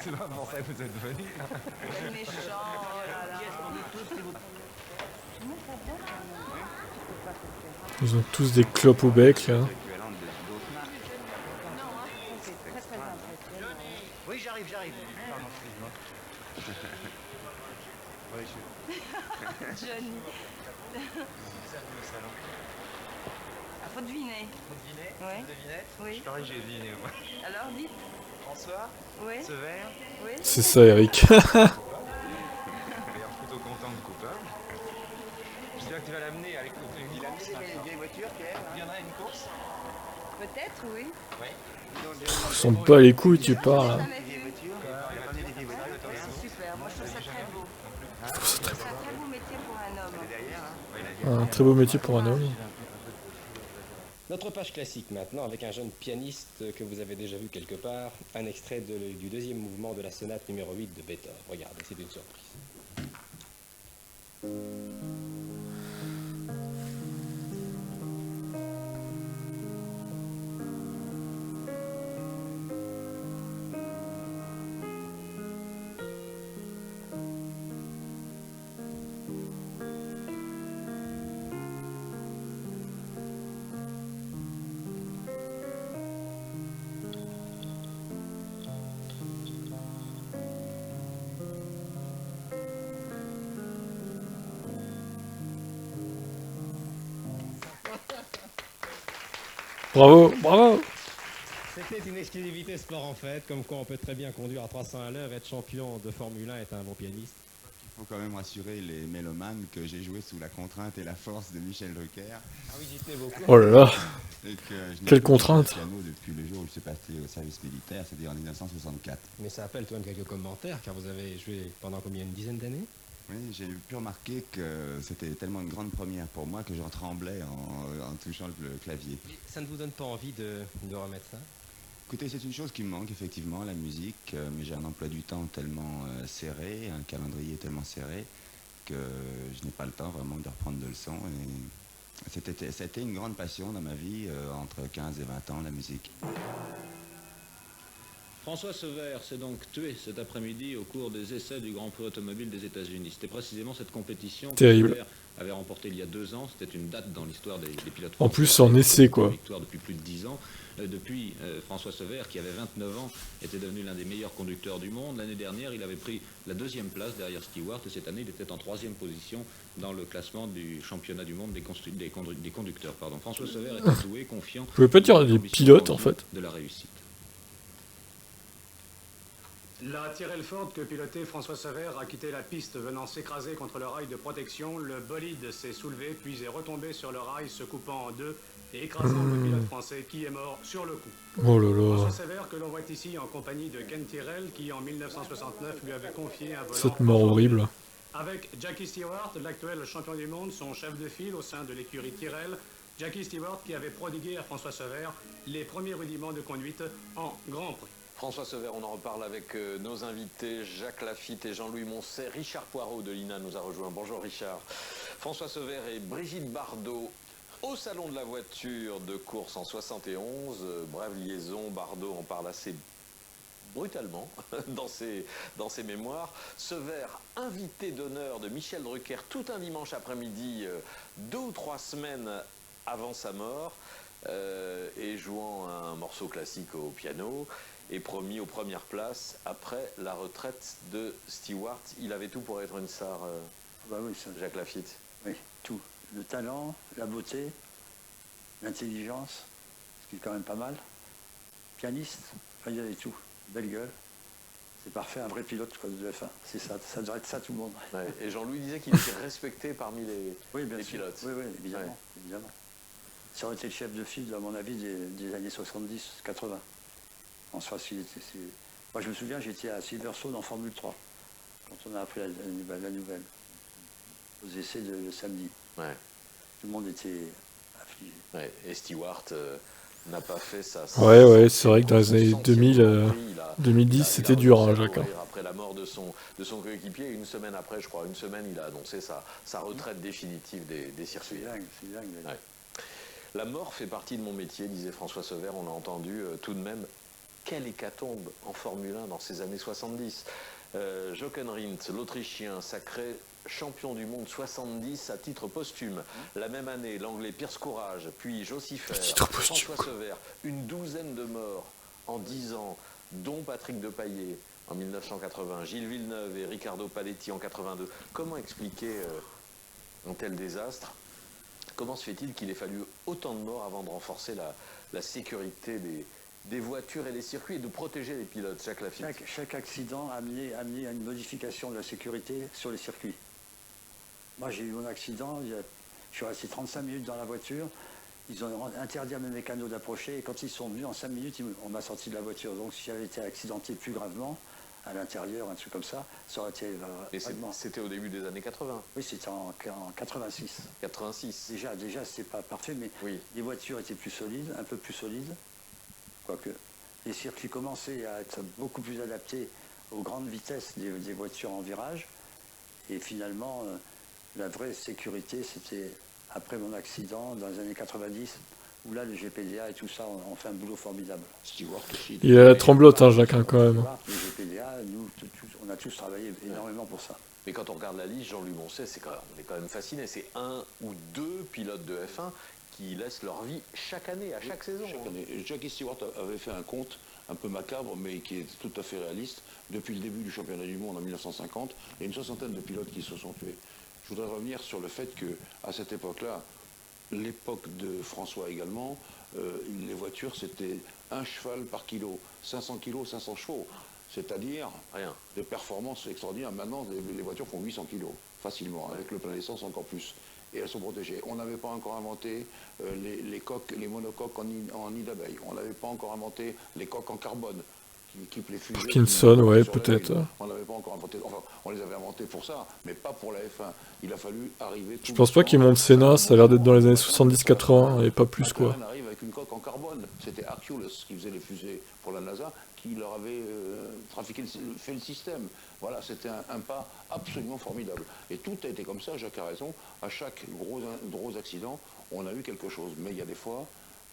C'est pas pour ça que vous êtes venus. Quel méchant, oh là là. Ils ont tous des clopes au bec, là. Oui, j'arrive. Pardon, excuse-moi. Oui, Johnny. Ah, faut deviner. Oui. Oui. Je parie que j'ai deviné, moi. Alors, dites. François? Oui. Sever? Oui. C'est ça, Eric. Il a l'air plutôt content de coupable. J'espère que tu vas l'amener à l'écouter une vieille voiture, Pierre. Il y en a une course? Peut-être, oui. Oui. Ils sont pas les couilles, tu parles. Super, moi je trouve ça très beau. C'est un très beau métier pour un homme. Un très beau métier pour un homme. Notre page classique maintenant avec un jeune pianiste que vous avez déjà vu quelque part, un extrait du deuxième mouvement de la sonate numéro 8 de Beethoven. Regardez, c'est une surprise. Bravo, bravo. C'était une exclusivité sport en fait, comme quoi on peut très bien conduire à 300 à l'heure, être champion de Formule 1 et être un bon pianiste. Il faut quand même rassurer les mélomanes que j'ai joué sous la contrainte et la force de Michel Drucker. Ah oui, j'y tenais beaucoup. Oh là là. Et que je n'ai Quelle pas contrainte. joué au piano depuis le jour où je suis passé au service militaire, c'est-à-dire en 1964. Mais ça appelle tout de même quelques commentaires, car vous avez joué pendant combien, une dizaine d'années? Oui, j'ai pu remarquer que c'était tellement une grande première pour moi que j'en tremblais en touchant le clavier. Ça ne vous donne pas envie de remettre ça? Écoutez, c'est une chose qui me manque effectivement, la musique, mais j'ai un emploi du temps tellement serré, un calendrier tellement serré, que je n'ai pas le temps vraiment de reprendre de leçons. Et c'était une grande passion dans ma vie, entre 15 et 20 ans, la musique. François Sever s'est donc tué cet après-midi au cours des essais du Grand Prix automobile des États-Unis. C'était précisément cette compétition que Terrible. Sever avait remportée il y a 2 ans. C'était une date dans l'histoire des pilotes français. En plus, en essai, quoi. Victoire depuis plus de 10 ans. Depuis, François Sever, qui avait 29 ans, était devenu l'un des meilleurs conducteurs du monde. L'année dernière, il avait pris la 2e place derrière Stewart, et cette année, il était en 3e position dans le classement du championnat du monde des conducteurs. Pardon. François Sever était doué, confiant. Vous pouvez pas dire des pilotes, en fait. De la réussite. La Tyrrell Ford que pilotait François Sever a quitté la piste venant s'écraser contre le rail de protection. Le bolide s'est soulevé puis est retombé sur le rail, se coupant en deux et écrasant le pilote français qui est mort sur le coup. Oh là là. François Sever que l'on voit ici en compagnie de Ken Tyrrell qui en 1969 lui avait confié un volant. Cette mort horrible. Avec Jackie Stewart, l'actuel champion du monde, son chef de file au sein de l'écurie Tyrrell. Jackie Stewart qui avait prodigué à François Sever les premiers rudiments de conduite en Grand Prix. François Sever, on en reparle avec nos invités Jacques Lafitte et Jean-Louis Moncet. Richard Poirot de l'INA nous a rejoint. Bonjour Richard. François Sever et Brigitte Bardot au salon de la voiture de course en 71. Brève liaison, Bardot en parle assez brutalement dans ses mémoires. Sever, invité d'honneur de Michel Drucker tout un dimanche après-midi, 2 ou 3 semaines avant sa mort, et jouant un morceau classique au piano. Et promis aux premières places après la retraite de Stewart. Il avait tout pour être une star, Bah oui, ça. Jacques Lafitte. Oui, tout. Le talent, la beauté, l'intelligence, ce qui est quand même pas mal. Pianiste, enfin, il y avait tout. Belle gueule. C'est parfait, un vrai pilote quoi, de F1. C'est ça, ça devrait être ça tout le monde. Ouais. Et Jean-Louis disait qu'il était respecté parmi les pilotes. Oui, évidemment, Ouais. évidemment. Ça aurait été le chef de file, à mon avis, des années 70-80. François, moi, je me souviens, j'étais à Silverstone en Formule 3, quand on a appris la nouvelle, aux essais de samedi. Ouais. Tout le monde était affligé. Ouais. Et Stewart, n'a pas fait ça. Ouais, c'est vrai que dans les années 2000, 2010, c'était dur, hein, Jacques. Après la mort de son coéquipier, une semaine après, je crois, il a annoncé sa retraite définitive des circuits. C'est dingue. Ouais. La mort fait partie de mon métier, disait François Sauver, on l'a entendu tout de même. Quelle hécatombe en Formule 1 dans ces années 70. Jochen Rindt, l'Autrichien, sacré champion du monde 70 à titre posthume. La même année, l'Anglais Pierce Courage, puis Jossifer, François Sauver, une douzaine de morts en 10 ans, dont Patrick Depailler en 1980, Gilles Villeneuve et Riccardo Paletti en 82. Comment expliquer un tel désastre? Comment se fait-il qu'il ait fallu autant de morts avant de renforcer la sécurité des voitures et des circuits et de protéger les pilotes? Chaque accident a amené à une modification de la sécurité sur les circuits. Moi, j'ai eu mon accident, je suis resté 35 minutes dans la voiture, ils ont interdit à mes mécanos d'approcher, et quand ils sont venus, en 5 minutes, on m'a sorti de la voiture. Donc, si j'avais été accidenté plus gravement, à l'intérieur, un truc comme ça aurait été... Et c'était au début des années 80? Oui, c'était en 86. 86. Déjà c'était pas parfait, mais les voitures étaient plus solides, un peu plus solides. Quoique, les circuits commençaient à être beaucoup plus adaptés aux grandes vitesses des voitures en virage. Et finalement, la vraie sécurité, c'était après mon accident, dans les années 90, où là, le GPDA et tout ça ont fait un boulot formidable. Il a la tremblote, hein, Jacques, quand même. Le GPDA, nous, on a tous travaillé énormément pour ça. Mais quand on regarde la liste, Jean-Louis Moncey, on est quand même fasciné. C'est 1 ou 2 pilotes de F1 qui laissent leur vie chaque année, à chaque saison. Chaque année. Jackie Stewart avait fait un compte un peu macabre, mais qui est tout à fait réaliste. Depuis le début du championnat du monde en 1950, il y a une soixantaine de pilotes qui se sont tués. Je voudrais revenir sur le fait qu'à cette époque-là, l'époque de François également, les voitures, c'était 1 cheval par kilo, 500 kilos, 500 chevaux. C'est-à-dire des performances extraordinaires. Maintenant, les voitures font 800 kilos, facilement, avec le plein d'essence encore plus. Et elles sont protégées. On n'avait pas encore inventé les monocoques en nid d'abeille. On n'avait pas encore inventé les coques en carbone qui équipent les fusées. Parkinson, ouais, peut-être. On n'avait pas encore inventé. Enfin, on les avait inventés pour ça, mais pas pour la F1. Il a fallu arriver. Je pense pas qu'ils montent Senna, ça a l'air d'être dans les années 70-80 et pas plus, quoi. On arrive avec une coque en carbone. C'était Hercules qui faisait les fusées pour la NASA, qui leur avait fait le système. Voilà, c'était un pas absolument formidable. Et tout a été comme ça, Jacques a raison. À chaque gros accident, on a eu quelque chose. Mais il y a des fois,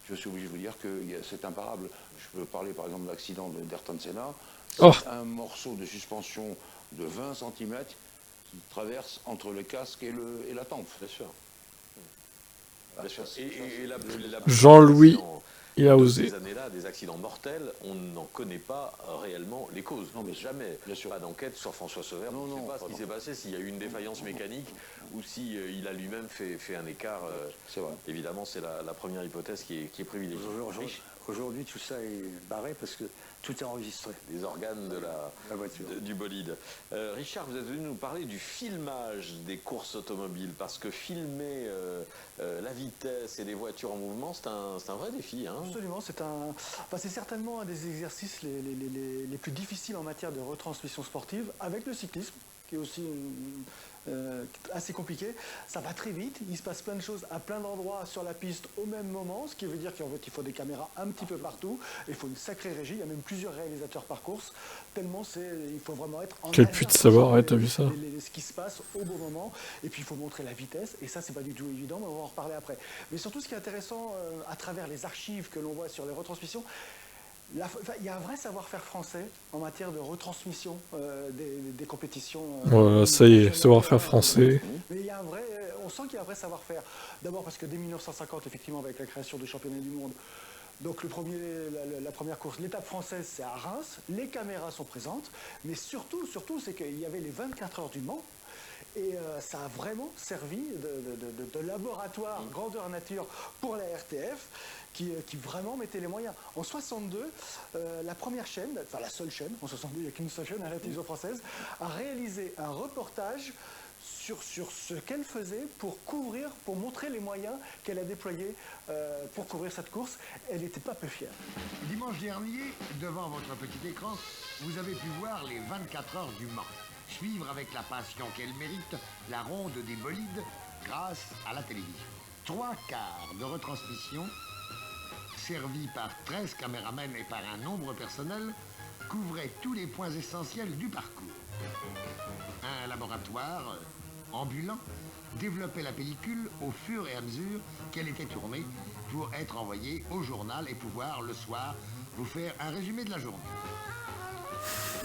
je suis obligé de vous dire que c'est imparable. Je peux parler par exemple de l'accident d'Ayrton Senna. C'est un morceau de suspension de 20 cm qui traverse entre le casque et la tempe. Bien sûr. Jean-Louis, il a osé. Ces années-là, des accidents mortels, on n'en connaît pas réellement les causes. Non, mais jamais. Bien sûr. Pas d'enquête sur François Sauver. On ne sait pas ce qui s'est passé, s'il y a eu une défaillance mécanique ou s'il il a lui-même fait un écart. C'est vrai. Évidemment, c'est la première hypothèse qui est privilégiée. Aujourd'hui, tout ça est barré parce que tout est enregistré. Les organes de la voiture. Du bolide. Richard, vous êtes venu nous parler du filmage des courses automobiles, parce que filmer la vitesse et les voitures en mouvement, c'est un vrai défi. Hein. Absolument, c'est certainement un des exercices les plus difficiles en matière de retransmission sportive, avec le cyclisme, qui est aussi assez compliqué. Ça va très vite, il se passe plein de choses à plein d'endroits sur la piste au même moment, ce qui veut dire qu'en fait il faut des caméras un petit peu partout, il faut une sacrée régie, il y a même plusieurs réalisateurs par course, tellement il faut vraiment être en quel puits de savoir, ouais, t'as vu ça? Ce qui se passe au bon moment, et puis il faut montrer la vitesse, et ça c'est pas du tout évident, mais on va en reparler après. Mais surtout ce qui est intéressant à travers les archives que l'on voit sur les retransmissions, il y a un vrai savoir-faire français en matière de retransmission des compétitions. Voilà, ça y est, savoir-faire français. Mais il y a on sent qu'il y a un vrai savoir-faire. D'abord parce que dès 1950, effectivement, avec la création du championnat du monde, donc la première course, l'étape française, c'est à Reims, les caméras sont présentes, mais surtout, c'est qu'il y avait les 24 heures du Mans. Et ça a vraiment servi de laboratoire grandeur nature pour la RTF, qui vraiment mettait les moyens. En 62, la première chaîne, enfin la seule chaîne, en 62 il n'y a qu'une seule chaîne à la télévision française, a réalisé un reportage sur ce qu'elle faisait pour montrer les moyens qu'elle a déployés pour couvrir cette course. Elle n'était pas peu fière. Dimanche dernier, devant votre petit écran, vous avez pu voir les 24 heures du Mans. Suivre avec la passion qu'elle mérite la ronde des bolides grâce à la télévision. 3 quarts de retransmission, servi par 13 caméramens et par un nombre personnel, couvrait tous les points essentiels du parcours. Un laboratoire ambulant développait la pellicule au fur et à mesure qu'elle était tournée pour être envoyée au journal et pouvoir, le soir, vous faire un résumé de la journée.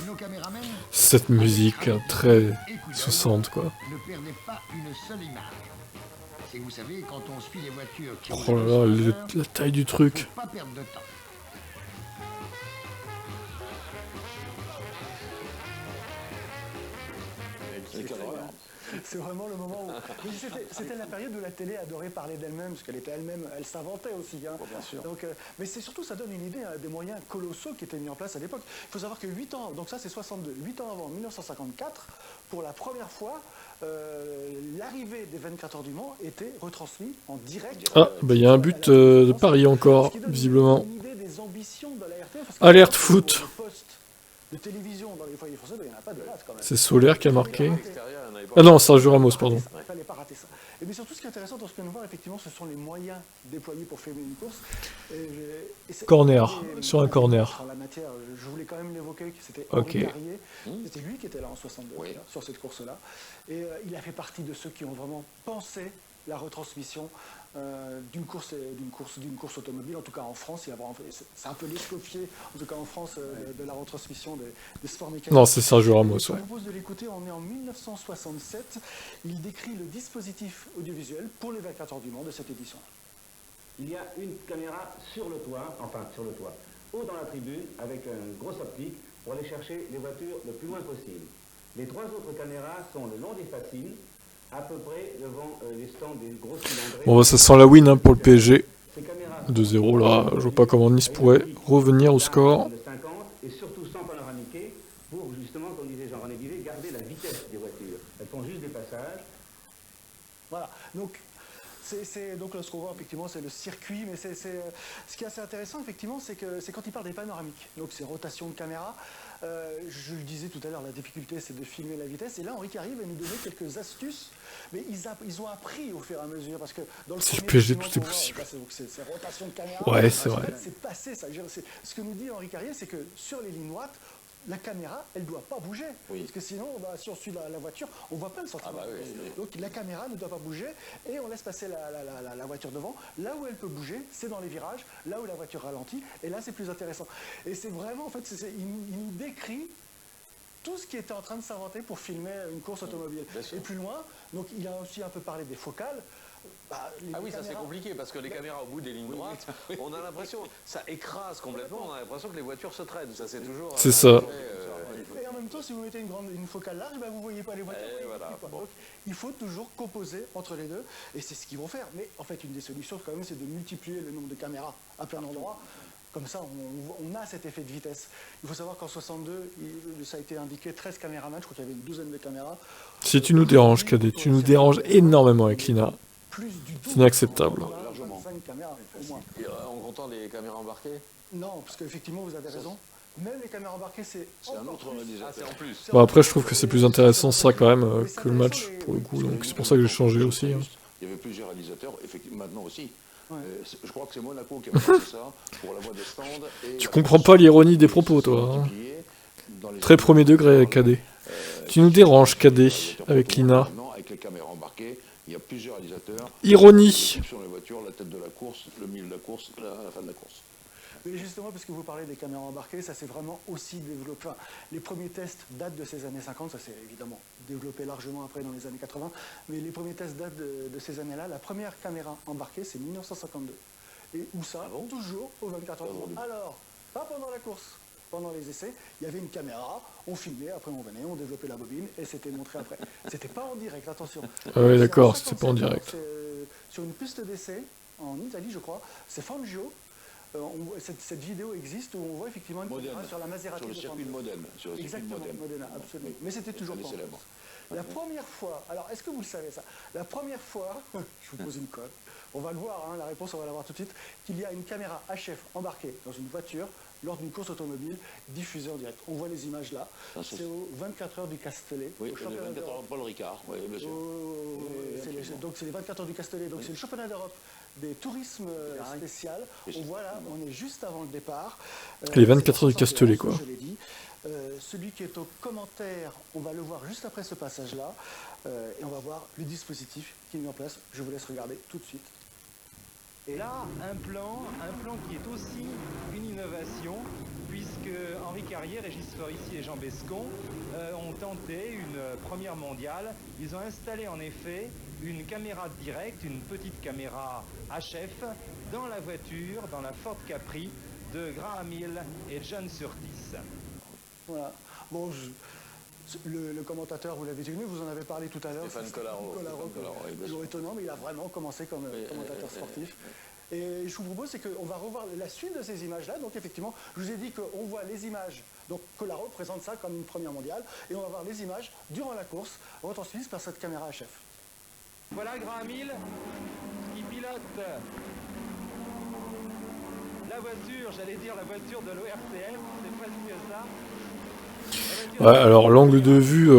Nos caméramens, Cette musique très 60 quoi. ne perdaient pas une seule image. C'est que vous savez, quand on suit les voitures qui Oh là là, la taille du truc. faut pas perdre de temps. C'est vraiment le moment où... Mais c'était la période où la télé adorait parler d'elle-même, parce qu'elle était elle-même, elle s'inventait aussi. Hein. Bien sûr. Donc, mais c'est surtout, ça donne une idée des moyens colossaux qui étaient mis en place à l'époque. Il faut savoir que 8 ans, donc ça c'est 62, 8 ans avant, 1954, pour la première fois, l'arrivée des 24 heures du Mans était retransmise en direct. Ah, bah il y a un but de Paris encore, visiblement. Une idée des ambitions de la RTF, parce que Alerte foot. les postes de télévision dans les foyers français, il n'y en a pas de maths quand même. C'est Solaire qui a marqué. Ah non, Sergio Ramos, pardon. Il ne fallait pas rater ça. Et bien surtout, ce qui est intéressant dans ce qu'on vient de voir, effectivement, ce sont les moyens déployés pour filmer une course. Corner, sur un corner. Sur la matière, je voulais quand même l'évoquer, que c'était Ok. Henri Carrier. C'était lui qui était là en 62, sur cette course-là. Et il a fait partie de ceux qui ont vraiment pensé la retransmission d'une course automobile, en tout cas en France. C'est un peu l'escoffier, en tout cas en France, de la retransmission des sports mécaniques. Non, c'est Sergio Ramos, Je ouais. vous propose de l'écouter, on est en 1967. Il décrit le dispositif audiovisuel pour les 24 heures du Mans de cette édition-là. Il y a une caméra sur le toit, haut dans la tribune, avec une grosse optique pour aller chercher les voitures le plus loin possible. Les 3 autres caméras sont le long des fascines, à peu près devant les stands des gros cylindrés. Bon, bah, ça sent la win hein, pour le PSG. 2-0 là, je vois pas comment Nice pourrait revenir au score. De 50 et surtout sans panoramiquer pour justement, comme disait Jean-René Bivet, garder la vitesse des voitures. Elles font juste des passages. Voilà, donc donc ce qu'on voit effectivement c'est le circuit, mais ce qui est assez intéressant effectivement c'est quand il parle des panoramiques, donc ces rotations de caméra. Je le disais tout à l'heure, la difficulté c'est de filmer la vitesse, et là Henri Carrier va nous donner quelques astuces, mais ils ont appris au fur et à mesure, parce que dans le C'est le premier PSG, document tout est qu'on voit, possible. ces rotations de caméra, Ouais, c'est vrai. c'est passé ça. Ce que nous dit Henri Carrier, c'est que sur les lignes droites, la caméra, elle ne doit pas bouger. Parce que sinon, si on suit la voiture, on ne voit pas le centimètre. Donc la caméra ne doit pas bouger et on laisse passer la voiture devant. Là où elle peut bouger, c'est dans les virages, là où la voiture ralentit. Et là, c'est plus intéressant. Et c'est vraiment, en fait, il nous décrit tout ce qui était en train de s'inventer pour filmer une course automobile. Et plus loin, donc il a aussi un peu parlé des focales. Ah oui, ça c'est compliqué parce que les caméras au bout des lignes droites, on a l'impression, ça écrase complètement, on a l'impression que les voitures se traînent. Ça c'est toujours. C'est ça. Et en même temps, si vous mettez une focale large, vous ne voyez pas les voitures. Donc, il faut toujours composer entre les deux, et c'est ce qu'ils vont faire. Mais en fait, une des solutions quand même, c'est de multiplier le nombre de caméras à plein d'endroits. Comme ça, on a cet effet de vitesse. Il faut savoir qu'en 62, ça a été indiqué 13 caméramans, je crois qu'il y avait une douzaine de caméras. Si tu nous déranges, Cadet, tu nous déranges énormément avec Lina. C'est inacceptable. 25 caméras, au moins. En comptant les caméras embarquées? Non, parce qu'effectivement, vous avez raison. Même les caméras embarquées, c'est un autre réalisateur. C'est en plus. Bon, après, je trouve que c'est plus intéressant ça quand même que le match, pour le coup. Donc c'est pour ça que j'ai changé aussi. Hein. Il y avait plusieurs réalisateurs, effectivement, maintenant aussi. Je crois que c'est Monaco qui a fait ça pour la voie des stands. Et Tu comprends pas l'ironie des propos, toi. Hein. Très premier degré, Cadet. Tu nous déranges, Cadet, avec Lina. Maintenant, avec les caméras embarquées, il y a plusieurs réalisateurs. Ironie. Sur les voitures, la tête de la course, le milieu de la course, la fin de la course. Mais justement, parce que vous parlez des caméras embarquées, ça s'est vraiment aussi développé. Enfin, les premiers tests datent de ces années 50, ça s'est évidemment développé largement après dans les années 80, mais les premiers tests datent de ces années-là. La première caméra embarquée, c'est 1952. Et où ça? Toujours aux 24 heures. Alors, pas pendant la course, pendant les essais, il y avait une caméra, on filmait, après on venait, on développait la bobine, et c'était montré après. C'était pas en direct, attention. Ah oui, d'accord, c'était pas en direct. Sur une piste d'essai, en Italie, je crois, c'est Fangio. Cette vidéo existe où on voit effectivement une caméra sur la Maserati. Sur le circuit de Modène. Exactement, Modena, absolument. Mais c'était toujours pas. La première fois, alors est-ce que vous le savez ça? La première fois, je vous pose une colle, on va le voir, hein, la réponse on va la voir tout de suite, qu'il y a une caméra HF embarquée dans une voiture lors d'une course automobile diffusée en direct. On voit les images là, c'est aux 24 heures du Castellet. Oui, les 24 heures de Paul Ricard, oui, bien sûr. Donc c'est les 24 heures du Castellet, donc c'est le championnat d'Europe des tourismes spécial. On voit là, on est juste avant le départ. Les 24 heures du Castellet, quoi. Je l'ai dit. Celui qui est au commentaire, on va le voir juste après ce passage-là. Et on va voir le dispositif qui est mis en place. Je vous laisse regarder tout de suite. Et là, un plan qui est aussi une innovation, puisque Henri Carrier, Régis Forici et Jean Bescon ont tenté une première mondiale. Ils ont installé en effet une caméra directe, une petite caméra HF, dans la voiture, dans la Ford Capri de Graham Hill et John Surtees. Voilà. Bon, le commentateur, vous l'avez vu, vous en avez parlé tout à l'heure. Stéphane Collaro. Toujours étonnant, mais il a vraiment commencé comme commentateur sportif. Et je vous propose, c'est qu'on va revoir la suite de ces images-là. Donc effectivement, je vous ai dit qu'on voit les images. Donc Collaro présente ça comme une première mondiale. Et on va voir les images durant la course, retransmises par cette caméra HF. Voilà Graham Hill qui pilote la voiture, j'allais dire la voiture de l'ORTF, c'est presque ça. Ouais, alors l'angle de vue,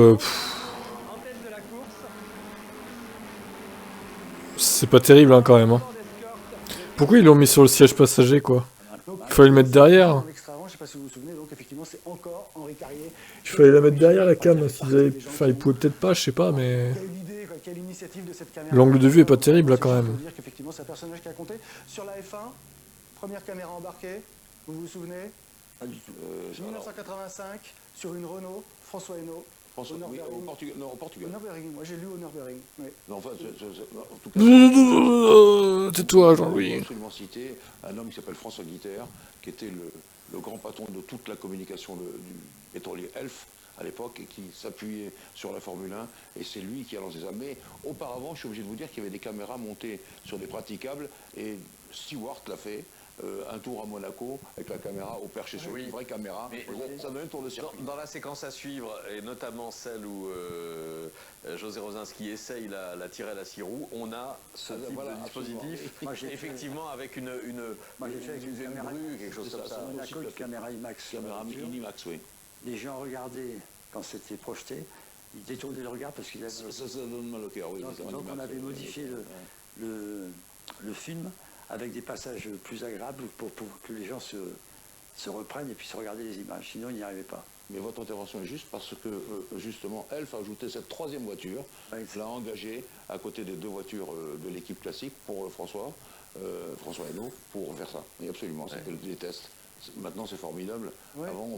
c'est pas terrible hein, quand même. Hein. Pourquoi ils l'ont mis sur le siège passager quoi? Il fallait le mettre derrière. Je sais pas si vous vous souvenez, donc effectivement c'est encore Henri Carrier. Il fallait la mettre derrière la cam, s'ils avaient... Enfin ils pouvaient peut-être pas, je sais pas, mais... Quelle initiative de cette caméra. L'angle de vue est pas terrible là quand même. Dire qu'effectivement c'est un personnage qui a compté. Sur la F1, première caméra embarquée, vous vous souvenez? Pas du tout. 1985, sur une Renault, François Hénault. Oui, au Portugal. Non, au Portugal. Au Nürburgring, moi j'ai lu au Nürburgring. Oui. Non, enfin, en tout cas... Tais-toi, Jean-Louis. Je vais absolument citer un homme qui s'appelle François Guiter, qui était le grand patron de toute la communication du pétrolier Elf à l'époque et qui s'appuyait sur la Formule 1 et c'est lui qui a lancé ça. Mais auparavant, je suis obligé de vous dire qu'il y avait des caméras montées sur des praticables et Stewart l'a fait. Un tour à Monaco avec la caméra au perché sur une vraie caméra. Mais ça donne un tour de circuit. Dans la séquence à suivre, et notamment celle où José Rosinski essaye la tirelle à 6 roues, on a ce type de dispositif, effectivement avec une moi j'ai fait avec une caméra, quelque chose comme ça. Une caméra IMAX. Caméra IMAX, oui. Les gens regardaient quand c'était projeté, ils détournaient le regard parce qu'ils avaient... Ça donne mal au cœur, oui. Donc on avait modifié le film avec des passages plus agréables pour que les gens se reprennent et puissent regarder les images. Sinon, ils n'y arrivaient pas. Mais votre intervention est juste parce que, justement, Elf a ajouté cette troisième voiture, l'a engagée à côté des deux voitures de l'équipe classique pour François Hénault, pour faire ça. Et absolument, c'était les tests. Maintenant, c'est formidable. Ouais. Avant,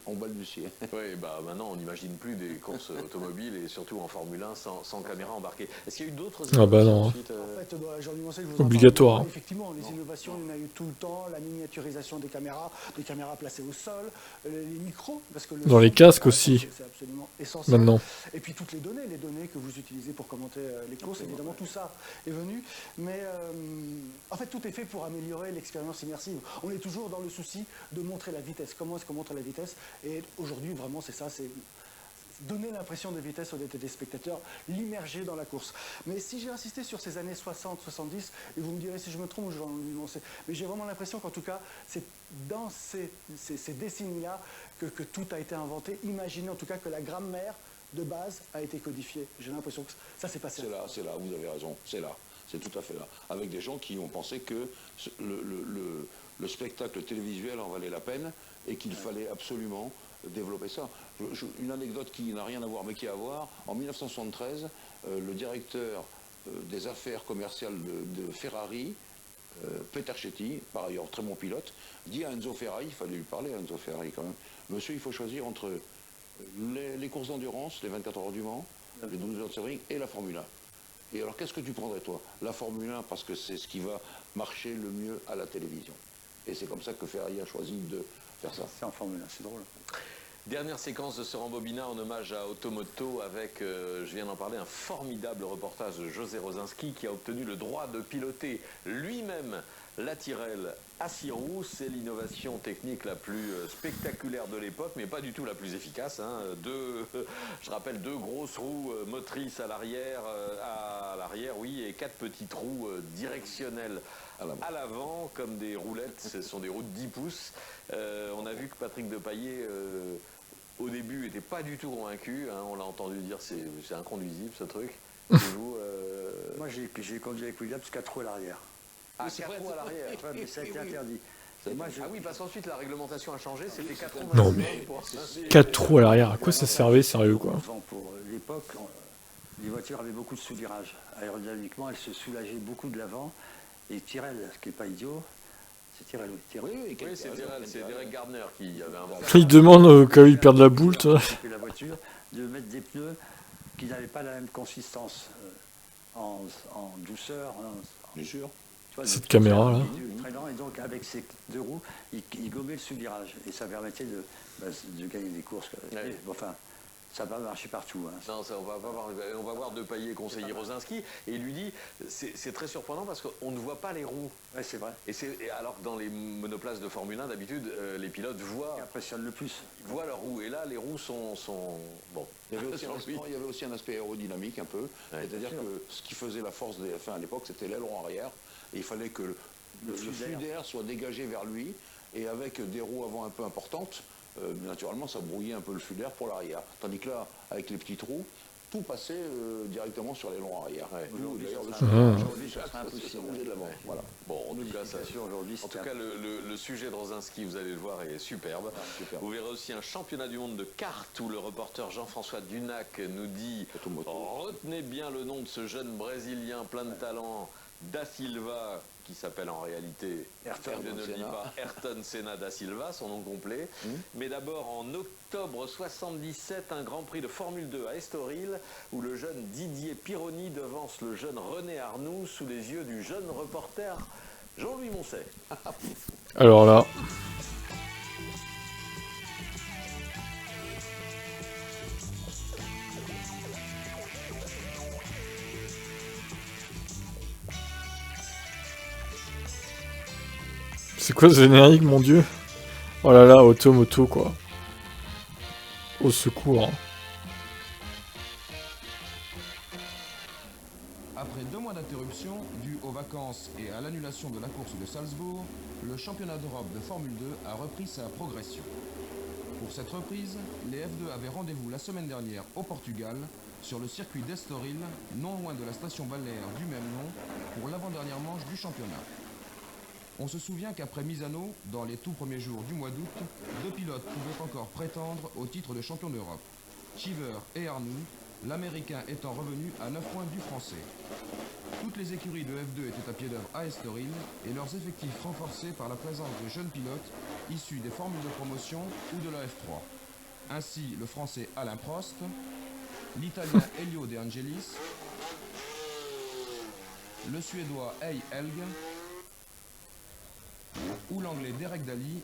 on balbutiait. Oui, bah maintenant, on n'imagine plus des courses automobiles et surtout en Formule 1 sans caméra embarquée. Est-ce qu'il y a eu d'autres Ah bah non. En fait, Jean-Louis Mancel, je vous obligatoire. Entends, effectivement, les innovations, il y en a eu tout le temps. La miniaturisation des caméras placées au sol, les micros, parce que dans les casques aussi. C'est absolument essentiel. Maintenant. Et puis toutes les données que vous utilisez pour commenter les courses, évidemment, tout ça est venu. Mais en fait, tout est fait pour améliorer l'expérience immersive. On est toujours dans le souci de montrer la vitesse. Comment est-ce qu'on montre la vitesse? Et aujourd'hui, vraiment, c'est ça, c'est donner l'impression de vitesse aux téléspectateurs, l'immerger dans la course. Mais si j'ai insisté sur ces années 60, 70, et vous me direz si je me trompe ou je vais en sais, mais j'ai vraiment l'impression qu'en tout cas, c'est dans ces décennies-là que tout a été inventé. Imaginez en tout cas que la grammaire de base a été codifiée. J'ai l'impression que ça s'est passé. C'est là, vous avez raison, c'est là. C'est tout à fait là. Avec des gens qui ont pensé que le spectacle télévisuel en valait la peine et qu'il fallait absolument développer ça. Une anecdote qui n'a rien à voir, mais qui a à voir. En 1973, le directeur des affaires commerciales de Ferrari, Peter Chetti, par ailleurs très bon pilote, dit à Enzo Ferrari, il fallait lui parler à Enzo Ferrari quand même, monsieur, il faut choisir entre les courses d'endurance, les 24 heures du Mans, les 12 heures de Sebring et la Formule 1. Et alors, qu'est-ce que tu prendrais, toi? La Formule 1, parce que c'est ce qui va marcher le mieux à la télévision. Et c'est comme ça que Ferrari a choisi de faire ça. C'est en Formule 1, c'est drôle. Dernière séquence de ce rembobinat en hommage à Automoto avec, je viens d'en parler, un formidable reportage de José Rosinski qui a obtenu le droit de piloter lui-même la Tyrrell à 6 roues. C'est l'innovation technique la plus spectaculaire de l'époque, mais pas du tout la plus efficace. Hein. Je rappelle, 2 grosses roues motrices à l'arrière, oui, et 4 petites roues directionnelles à l'avant, comme des roulettes. Ce sont des roues de 10 pouces. On a vu que Patrick Depailler... au début, n'était pas du tout convaincu. Hein, on l'a entendu dire c'est inconduisible ce truc. Vous, Moi, j'ai conduit avec Williams 4 roues à l'arrière. Ah, 4 roues à l'arrière. Ouais, mais ça a été interdit. Moi, Ah oui, parce qu'ensuite la réglementation a changé, c'était 4 roues. Non mais 4 roues à l'arrière, à quoi ça servait sérieux quoi? Pour l'époque, les voitures avaient beaucoup de sous-virage. Aérodynamiquement, elles se soulageaient beaucoup de l'avant. Et Tyrrell, ce qui n'est pas idiot, c'est Tyrrell, oui. Oui, c'est Derek Gardner qui avait inventé. Il demande quand ils perdent la boule, toi. La voiture, de mettre des pneus qui n'avaient pas la même consistance en douceur, en mesure. Cette caméra là. Très lent, et donc avec ces 2 roues, il gommait le sous-virage et ça permettait de gagner des courses. Ouais. Enfin, ça va marcher partout. Hein. Non, ça, on va voir Depailler conseiller Rosinski et il lui dit c'est très surprenant parce qu'on ne voit pas les roues. Ouais, c'est vrai. Et alors que dans les monoplaces de Formule 1, d'habitude, les pilotes voient. Qui impressionne le plus. Ils voient leurs roues. Et là, les roues sont bon. Il y avait aussi un aspect aérodynamique un peu. C'est-à-dire que ce qui faisait la force des F1 à l'époque, c'était l'aileron arrière. Et il fallait que le flux d'air soit dégagé vers lui. Et avec des roues avant un peu importantes, naturellement, ça brouillait un peu le flux d'air pour l'arrière. Tandis que là, avec les petites roues, tout passait directement sur l'aileron arrière. D'ailleurs, aujourd'hui, ça serait impossible. De l'avant. Voilà. Bon, en tout cas, le sujet de Rosinski, vous allez le voir, est superbe. Vous verrez aussi un championnat du monde de kart où le reporter Jean-François Dunac nous dit retenez bien le nom de ce jeune Brésilien plein de talent, Da Silva, qui s'appelle en réalité, je ne le dis pas, Ayrton Senna da Silva, son nom complet. Mais d'abord, en octobre 77, un Grand Prix de Formule 2 à Estoril, où le jeune Didier Pironi devance le jeune René Arnoux sous les yeux du jeune reporter Jean-Louis Moncet. Alors là... C'est quoi ce générique, mon dieu? Oh là là, Automoto quoi. Au secours. Après 2 mois d'interruption, dû aux vacances et à l'annulation de la course de Salzbourg, le championnat d'Europe de Formule 2 a repris sa progression. Pour cette reprise, les F2 avaient rendez-vous la semaine dernière au Portugal, sur le circuit d'Estoril, non loin de la station balnéaire du même nom, pour l'avant-dernière manche du championnat. On se souvient qu'après Misano, dans les tout premiers jours du mois d'août, 2 pilotes pouvaient encore prétendre au titre de champion d'Europe. Cheever et Arnoux, l'Américain étant revenu à 9 points du Français. Toutes les écuries de F2 étaient à pied d'œuvre à Estoril et leurs effectifs renforcés par la présence de jeunes pilotes issus des formules de promotion ou de la F3. Ainsi le Français Alain Prost, l'Italien Elio De Angelis, le Suédois Hey Helg, ou l'anglais Derek Daly.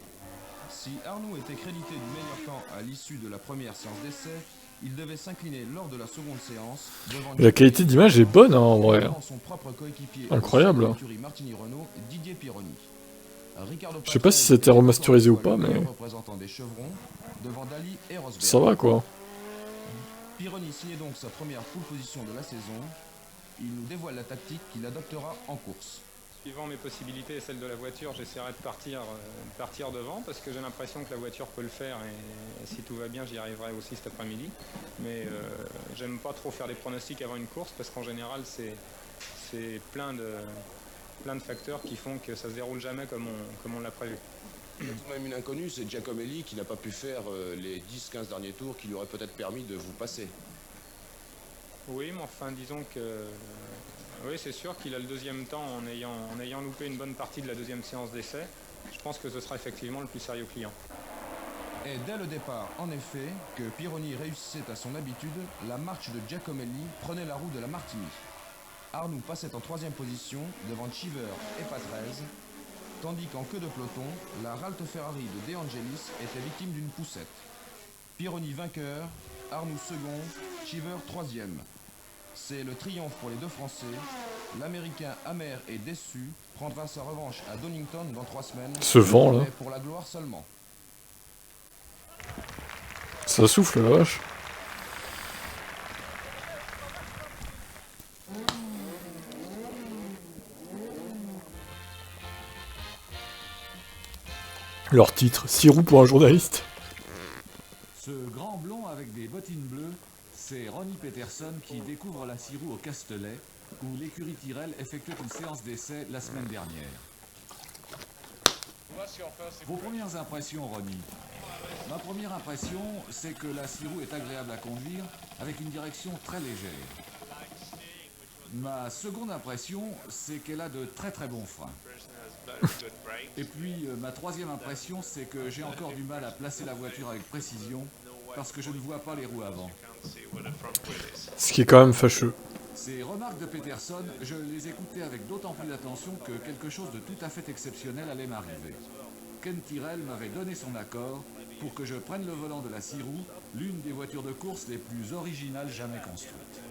Si Arnoux était crédité du meilleur temps à l'issue de la première séance d'essai, il devait s'incliner lors de la seconde séance devant La qualité d'image est bonne hein, en vrai. Son propre coéquipier incroyable. Martini Renault, Didier Pironi. Je sais pas si c'était remasterisé ou pas, mais représentant des chevrons devant Daly et Rosberg. Ça va quoi. Pironi signait donc sa première pole position de la saison. Il nous dévoile la tactique qu'il adoptera en course. Suivant mes possibilités et celles de la voiture, j'essaierai de partir devant parce que j'ai l'impression que la voiture peut le faire et si tout va bien, j'y arriverai aussi cet après-midi. Mais j'aime pas trop faire des pronostics avant une course parce qu'en général, c'est plein de facteurs qui font que ça se déroule jamais comme on l'a prévu. Il y a quand même une inconnue, c'est Giacomelli qui n'a pas pu faire les 10-15 derniers tours qui lui auraient peut-être permis de vous passer. Oui, mais enfin, disons que... Oui, c'est sûr qu'il a le deuxième temps en ayant loupé une bonne partie de la deuxième séance d'essai. Je pense que ce sera effectivement le plus sérieux client. Et dès le départ, en effet, que Pironi réussissait à son habitude, la marche de Giacomelli prenait la roue de la Martini. Arnoux passait en 3e position devant Cheever et Patrese, tandis qu'en queue de peloton, la Ralt Ferrari de De Angelis était victime d'une poussette. Pironi vainqueur, Arnoux second, Cheever troisième. C'est le triomphe pour les deux Français. L'Américain amer et déçu prendra sa revanche à Donington dans 3 semaines. Ce vent là. Mais pour la gloire seulement. Ça souffle la vache. Leur titre, 6 roues pour un journaliste. Ce grand blond avec des bottines bleues, c'est Ronnie Peterson qui découvre la 6 roues au Castellet, où l'écurie Tyrrell effectuait une séance d'essai la semaine dernière. Vos premières impressions, Ronnie? Ma première impression, c'est que la 6 roues est agréable à conduire, avec une direction très légère. Ma seconde impression, c'est qu'elle a de très très bons freins. Et puis, ma troisième impression, c'est que j'ai encore du mal à placer la voiture avec précision, parce que je ne vois pas les roues avant. Ce qui est quand même fâcheux. Ces remarques de Peterson, je les écoutais avec d'autant plus d'attention que quelque chose de tout à fait exceptionnel allait m'arriver. Ken Tyrrell m'avait donné son accord pour que je prenne le volant de la 6 roues, l'une des voitures de course les plus originales jamais construites.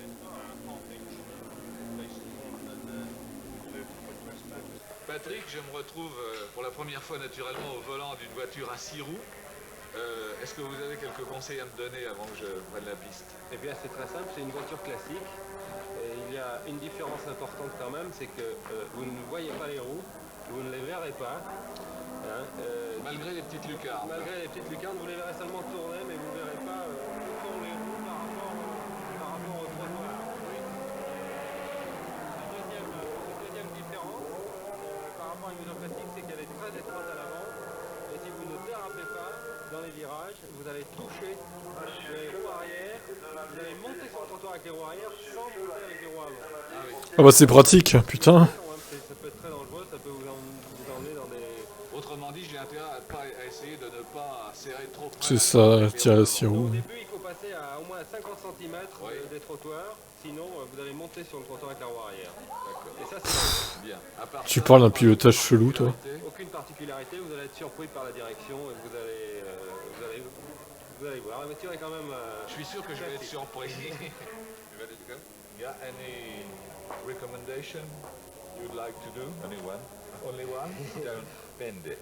Patrick, je me retrouve pour la première fois naturellement au volant d'une voiture à 6 roues. Est-ce que vous avez quelques conseils à me donner avant que je prenne la piste? Eh bien c'est très simple, c'est une voiture classique. Et il y a une différence importante quand même, c'est que vous ne voyez pas les roues, vous ne les verrez pas. Hein, malgré les petites lucarnes. Malgré les petites lucarnes, vous les verrez seulement tourner, mais vous ne verrez pas où sont les roues par rapport au trottoir. Oui. Deuxième différence par rapport à une voiture classique, c'est qu'elle est très étroite à l'avant. Et si vous ne dérapez pas dans les virages, vous allez toucher les roues arrière, vous allez monter sur le trottoir avec les roues arrière sans monter avec les roues avant. Ah bah c'est pratique, putain. Ça peut être très dangereux, ça peut vous emmener dans des... Autrement dit, j'ai intérêt à essayer de ne pas serrer trop près. C'est ça, tirer la 6 roues. Au début, il faut passer à au moins 50 cm des trottoirs, sinon vous allez monter sur le trottoir avec la roue arrière. Et ça, c'est bien. Tu parles d'un pilotage chelou, toi. Aucune particularité, vous allez être surpris par la direction et vous allez voir. La voiture est quand même... Je suis sûr que je vais être surpris. Yeah, any recommendation you'd like to do? Only one. Only one? Don't bend it.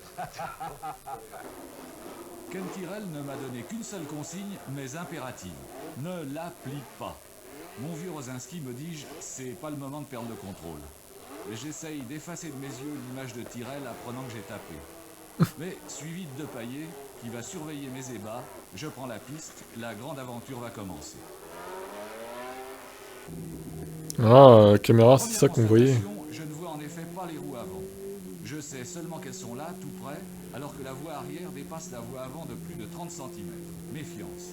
Ken Tyrrell ne m'a donné qu'une seule consigne, mais impérative. Ne l'applique pas. Mon vieux Rosinski, me dis-je, c'est pas le moment de perdre le contrôle. J'essaye d'effacer de mes yeux l'image de Tyrrell apprenant que j'ai tapé. Mais, suivi de Depailler, qui va surveiller mes ébats, je prends la piste, la grande aventure va commencer. Ah, caméra, c'est ça qu'on voyait. Je ne vois en effet pas les roues avant. Je sais seulement qu'elles sont là, tout près, alors que la voie arrière dépasse la voie avant de plus de 30 cm. Méfiance.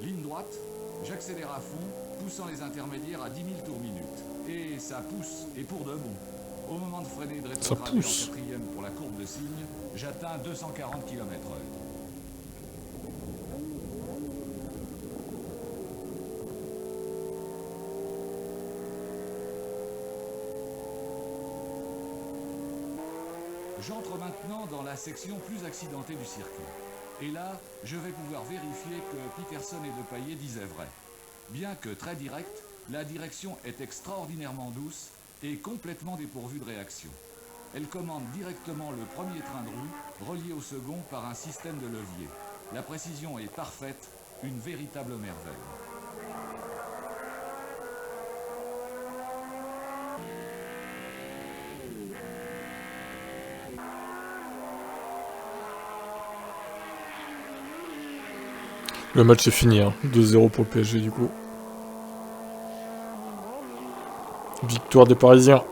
Ligne droite, j'accélère à fond, poussant les intermédiaires à 10 000 tours minute. Et ça pousse, et pour de bon. Au moment de freiner et de rétrograder en 4e pour la courbe de cygne, j'atteins 240 km/h. J'entre maintenant dans la section plus accidentée du circuit. Et là, je vais pouvoir vérifier que Peterson et Depailler disaient vrai. Bien que très direct, la direction est extraordinairement douce et complètement dépourvue de réaction. Elle commande directement le premier train de roue, relié au second par un système de levier. La précision est parfaite, une véritable merveille. Le match est fini, hein. 2-0 pour le PSG du coup. Victoire des Parisiens.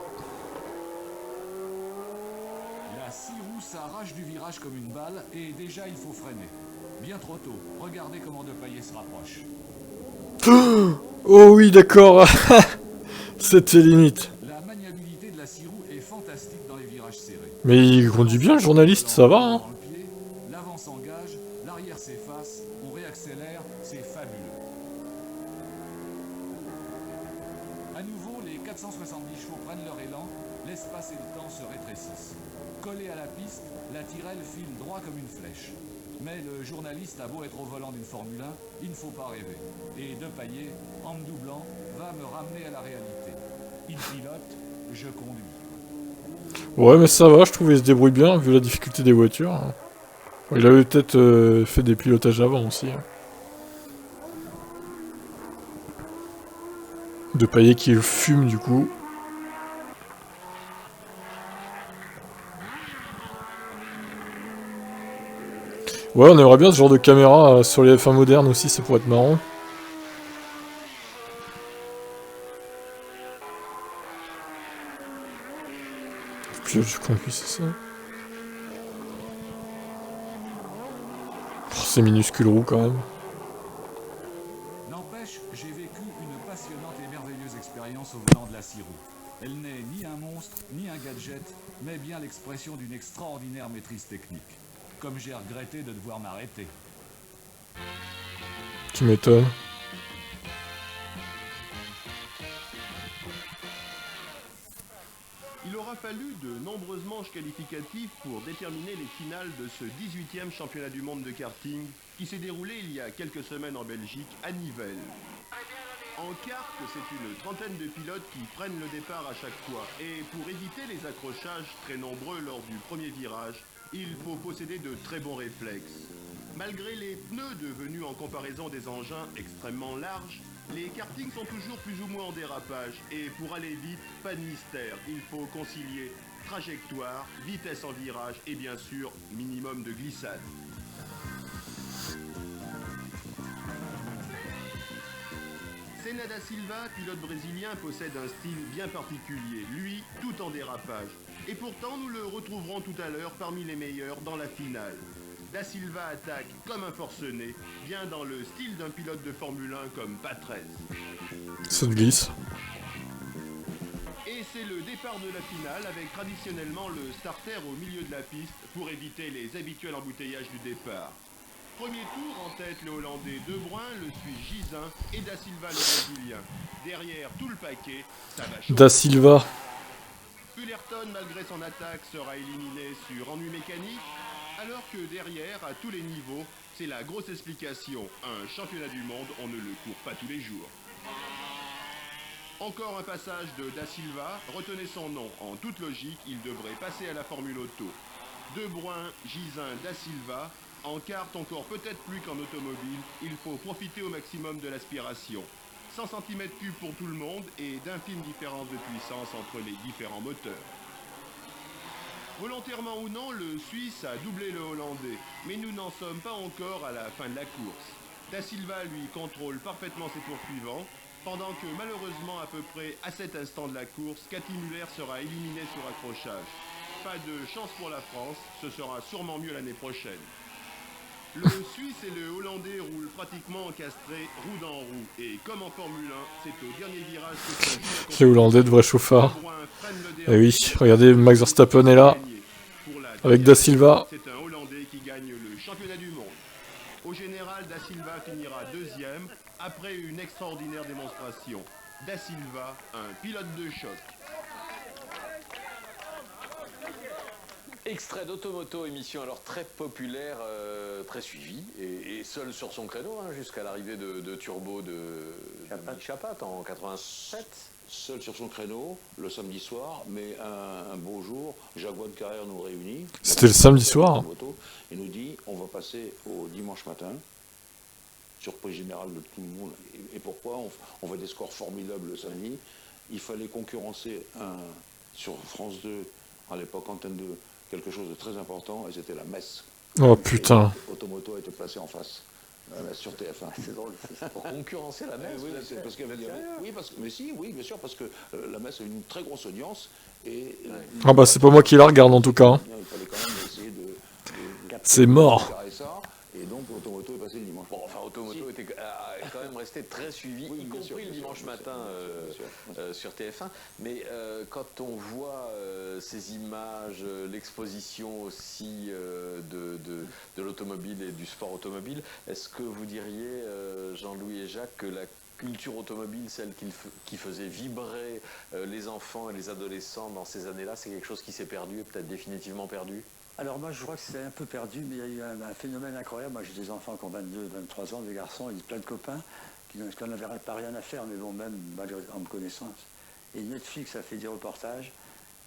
La 6 roues s'arrache du virage comme une balle et déjà il faut freiner. Bien trop tôt. Regardez comment Depailler se rapproche. Oh oui, d'accord. C'était limite. La maniabilité de la 6 roues est fantastique dans les virages serrés. Mais il conduit bien le journaliste, ça va, hein. L'avant s'engage, l'arrière s'efface, on réaccélère, c'est fabuleux. À nouveau, les 470 chevaux prennent leur élan, l'espace et le temps se rétrécissent. Collé à la piste, la Tyrrell file droit comme une flèche. Mais le journaliste a beau être au volant d'une Formule 1, il ne faut pas rêver. Et Depailler, en me doublant, va me ramener à la réalité. Il pilote, je conduis. Ouais, mais ça va, je trouve qu'il se débrouille bien, vu la difficulté des voitures. Il avait peut-être fait des pilotages avant aussi. Depailler qui fume du coup. Ouais, on aimerait bien ce genre de caméra sur les F1 modernes aussi, ça pourrait être marrant. Puis je conduis, c'est ça. Oh, c'est minuscule roue quand même. N'empêche, j'ai vécu une passionnante et merveilleuse expérience au volant de la Sirou. Elle n'est ni un monstre, ni un gadget, mais bien l'expression d'une extraordinaire maîtrise technique. Comme j'ai regretté de devoir m'arrêter. Tu m'étonnes. Il aura fallu de nombreuses manches qualificatives pour déterminer les finales de ce 18e championnat du monde de karting qui s'est déroulé il y a quelques semaines en Belgique, à Nivelles. En kart, c'est une trentaine de pilotes qui prennent le départ à chaque fois. Et pour éviter les accrochages très nombreux lors du premier virage, il faut posséder de très bons réflexes. Malgré les pneus devenus en comparaison des engins extrêmement larges, les kartings sont toujours plus ou moins en dérapage. Et pour aller vite, pas de mystère, il faut concilier trajectoire, vitesse en virage et bien sûr, minimum de glissade. Senna da Silva, pilote brésilien, possède un style bien particulier, lui, tout en dérapage. Et pourtant, nous le retrouverons tout à l'heure parmi les meilleurs dans la finale. Da Silva attaque comme un forcené, bien dans le style d'un pilote de Formule 1 comme Patrese. Ça te glisse. Et c'est le départ de la finale avec traditionnellement le starter au milieu de la piste pour éviter les habituels embouteillages du départ. Premier tour, en tête le Hollandais De Bruyne, le Suisse Gisin et Da Silva le Brésilien. Derrière tout le paquet, ça va chauffer. Da Silva. Fullerton, malgré son attaque, sera éliminé sur ennui mécanique, alors que derrière, à tous les niveaux, c'est la grosse explication. Un championnat du monde, on ne le court pas tous les jours. Encore un passage de Da Silva, retenez son nom, en toute logique, il devrait passer à la Formule Auto. De Bruyne, Gisin, Da Silva. En kart, encore peut-être plus qu'en automobile, il faut profiter au maximum de l'aspiration. 100 cm3 pour tout le monde et d'infimes différences de puissance entre les différents moteurs. Volontairement ou non, le Suisse a doublé le Hollandais, mais nous n'en sommes pas encore à la fin de la course. Da Silva, lui, contrôle parfaitement ses poursuivants, pendant que malheureusement, à peu près à cet instant de la course, Cathy Muller sera éliminé sur accrochage. Pas de chance pour la France, ce sera sûrement mieux l'année prochaine. Le Suisse et le Hollandais roulent pratiquement encastrés, roue dans roue. Et comme en Formule 1, c'est au dernier virage que se joue Les Hollandais de vrais chauffards. Et oui, regardez, Max Verstappen est là. Avec Da Silva. C'est un Hollandais qui gagne le championnat du monde. Au général, Da Silva finira deuxième, après une extraordinaire démonstration. Da Silva, un pilote de choc. Extrait d'Automoto, émission alors très populaire, très suivie, et seul sur son créneau, hein, jusqu'à l'arrivée de Turbo de Mick Chapat en 87. Seul sur son créneau, le samedi soir, mais un beau jour, Jacques Carrère nous réunit. C'était le samedi soir. Et nous dit, on va passer au dimanche matin. Surprise générale de tout le monde. Et pourquoi on fait des scores formidables le samedi. Il fallait concurrencer sur France 2, à l'époque Antenne 2, quelque chose de très important, et c'était la messe. Oh putain. Et Automoto a été placé en face, sur TF1. C'est drôle, c'est pour concurrencer la messe. Oui, c'est parce qu'il y avait mais si, oui, bien sûr, parce que la messe a une très grosse audience. Et, Ah bah c'est pas moi qui la regarde en tout cas. Il fallait quand même essayer de c'est mort. Ça, et donc Automoto est passé le dimanche. Bon, enfin, Automoto était quand même resté très suivi, y compris le dimanche matin sur TF1. Mais quand on voit ces images, l'exposition aussi de l'automobile et du sport automobile, est-ce que vous diriez, Jean-Louis et Jacques, que la culture automobile, celle qui faisait vibrer les enfants et les adolescents dans ces années-là, c'est quelque chose qui s'est perdu et peut-être définitivement perdu? Alors moi, je crois que c'est un peu perdu, mais il y a eu un phénomène incroyable. Moi, j'ai des enfants qui ont 22, 23 ans, des garçons, et plein de copains qui n'avaient pas rien à faire, mais bon, même en me connaissant. Et Netflix a fait des reportages.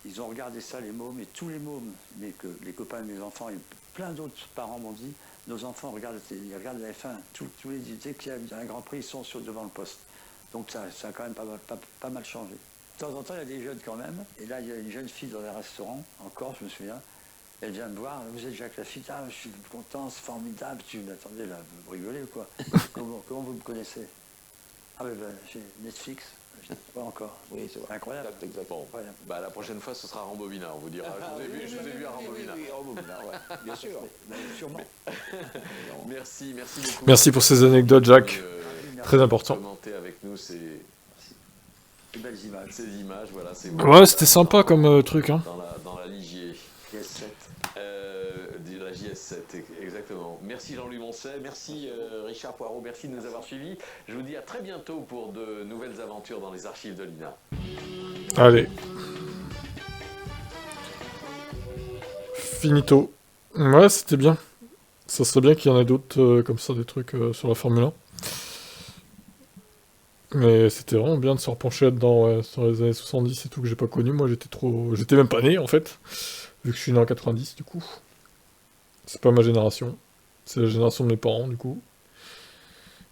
Ils ont regardé ça, les mômes, et tous les mômes, les copains de mes enfants, et plein d'autres parents m'ont dit, nos enfants ils regardent la F1, tous les dès qu'il y a un Grand Prix, ils sont devant le poste. Donc ça a quand même pas mal changé. De temps en temps, il y a des jeunes quand même. Et là, il y a une jeune fille dans un restaurant, en Corse, je me souviens. Elle vient me voir, vous êtes Jacques Lafitte, ah, je suis content, c'est formidable. Tu m'attendais là, vous rigolez ou quoi? comment vous me connaissez? Ah ben, j'ai Netflix. Pas encore. Oui, c'est incroyable. Bon, bah, la prochaine fois, ce sera Rambobina, on vous dira. Je vous ai vu à Rambobina. Oui, Rambobina, ouais, bien sûr. Sûrement. Merci beaucoup. Merci pour ces anecdotes, Jacques. Très important. Commenter avec nous ces belles images. Ces images, voilà. Ouais, c'était sympa comme truc. Hein. Dans la Ligier. JS7. De la JS7, exactement. Merci Jean-Louis Moncet, merci Richard Poirot, merci de nous avoir suivis. Je vous dis à très bientôt pour de nouvelles aventures dans les archives de l'INA. Allez. Finito. Ouais, c'était bien. Ça serait bien qu'il y en ait d'autres comme ça, des trucs sur la Formule 1. Mais c'était vraiment bien de se repencher là-dedans, sur les années 70 et tout, que j'ai pas connu. Moi, j'étais même pas né, en fait, vu que je suis né en 90, du coup. C'est pas ma génération. C'est la génération de mes parents, du coup.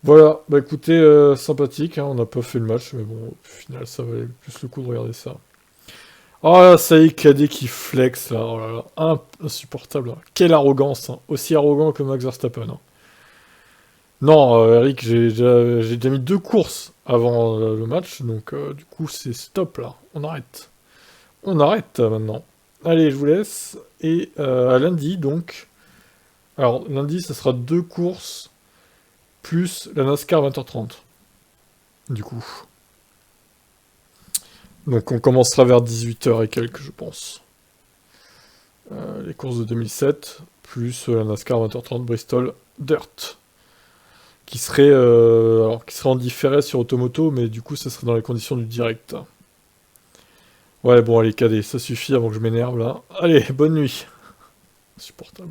Voilà, bah écoutez, sympathique, hein, on n'a pas fait le match, mais bon, au final, ça valait plus le coup de regarder ça. Oh là, ça y est, Cadet qui flex, là, oh là là, insupportable. Hein. Quelle arrogance, hein. Aussi arrogant que Max Verstappen. Hein. Non, Eric, j'ai déjà mis 2 courses avant le match, donc du coup, c'est stop, là, on arrête. On arrête, maintenant. Allez, je vous laisse, et à lundi, donc... Alors, lundi, ça sera 2 courses, plus la NASCAR 20h30, du coup. Donc on commencera vers 18h et quelques, je pense. Les courses de 2007, plus la NASCAR 20h30 Bristol Dirt. Qui serait en différé sur Automoto, mais du coup ça serait dans les conditions du direct. Ouais, bon allez, Cadet, ça suffit avant que je m'énerve là. Allez, bonne nuit. Insupportable.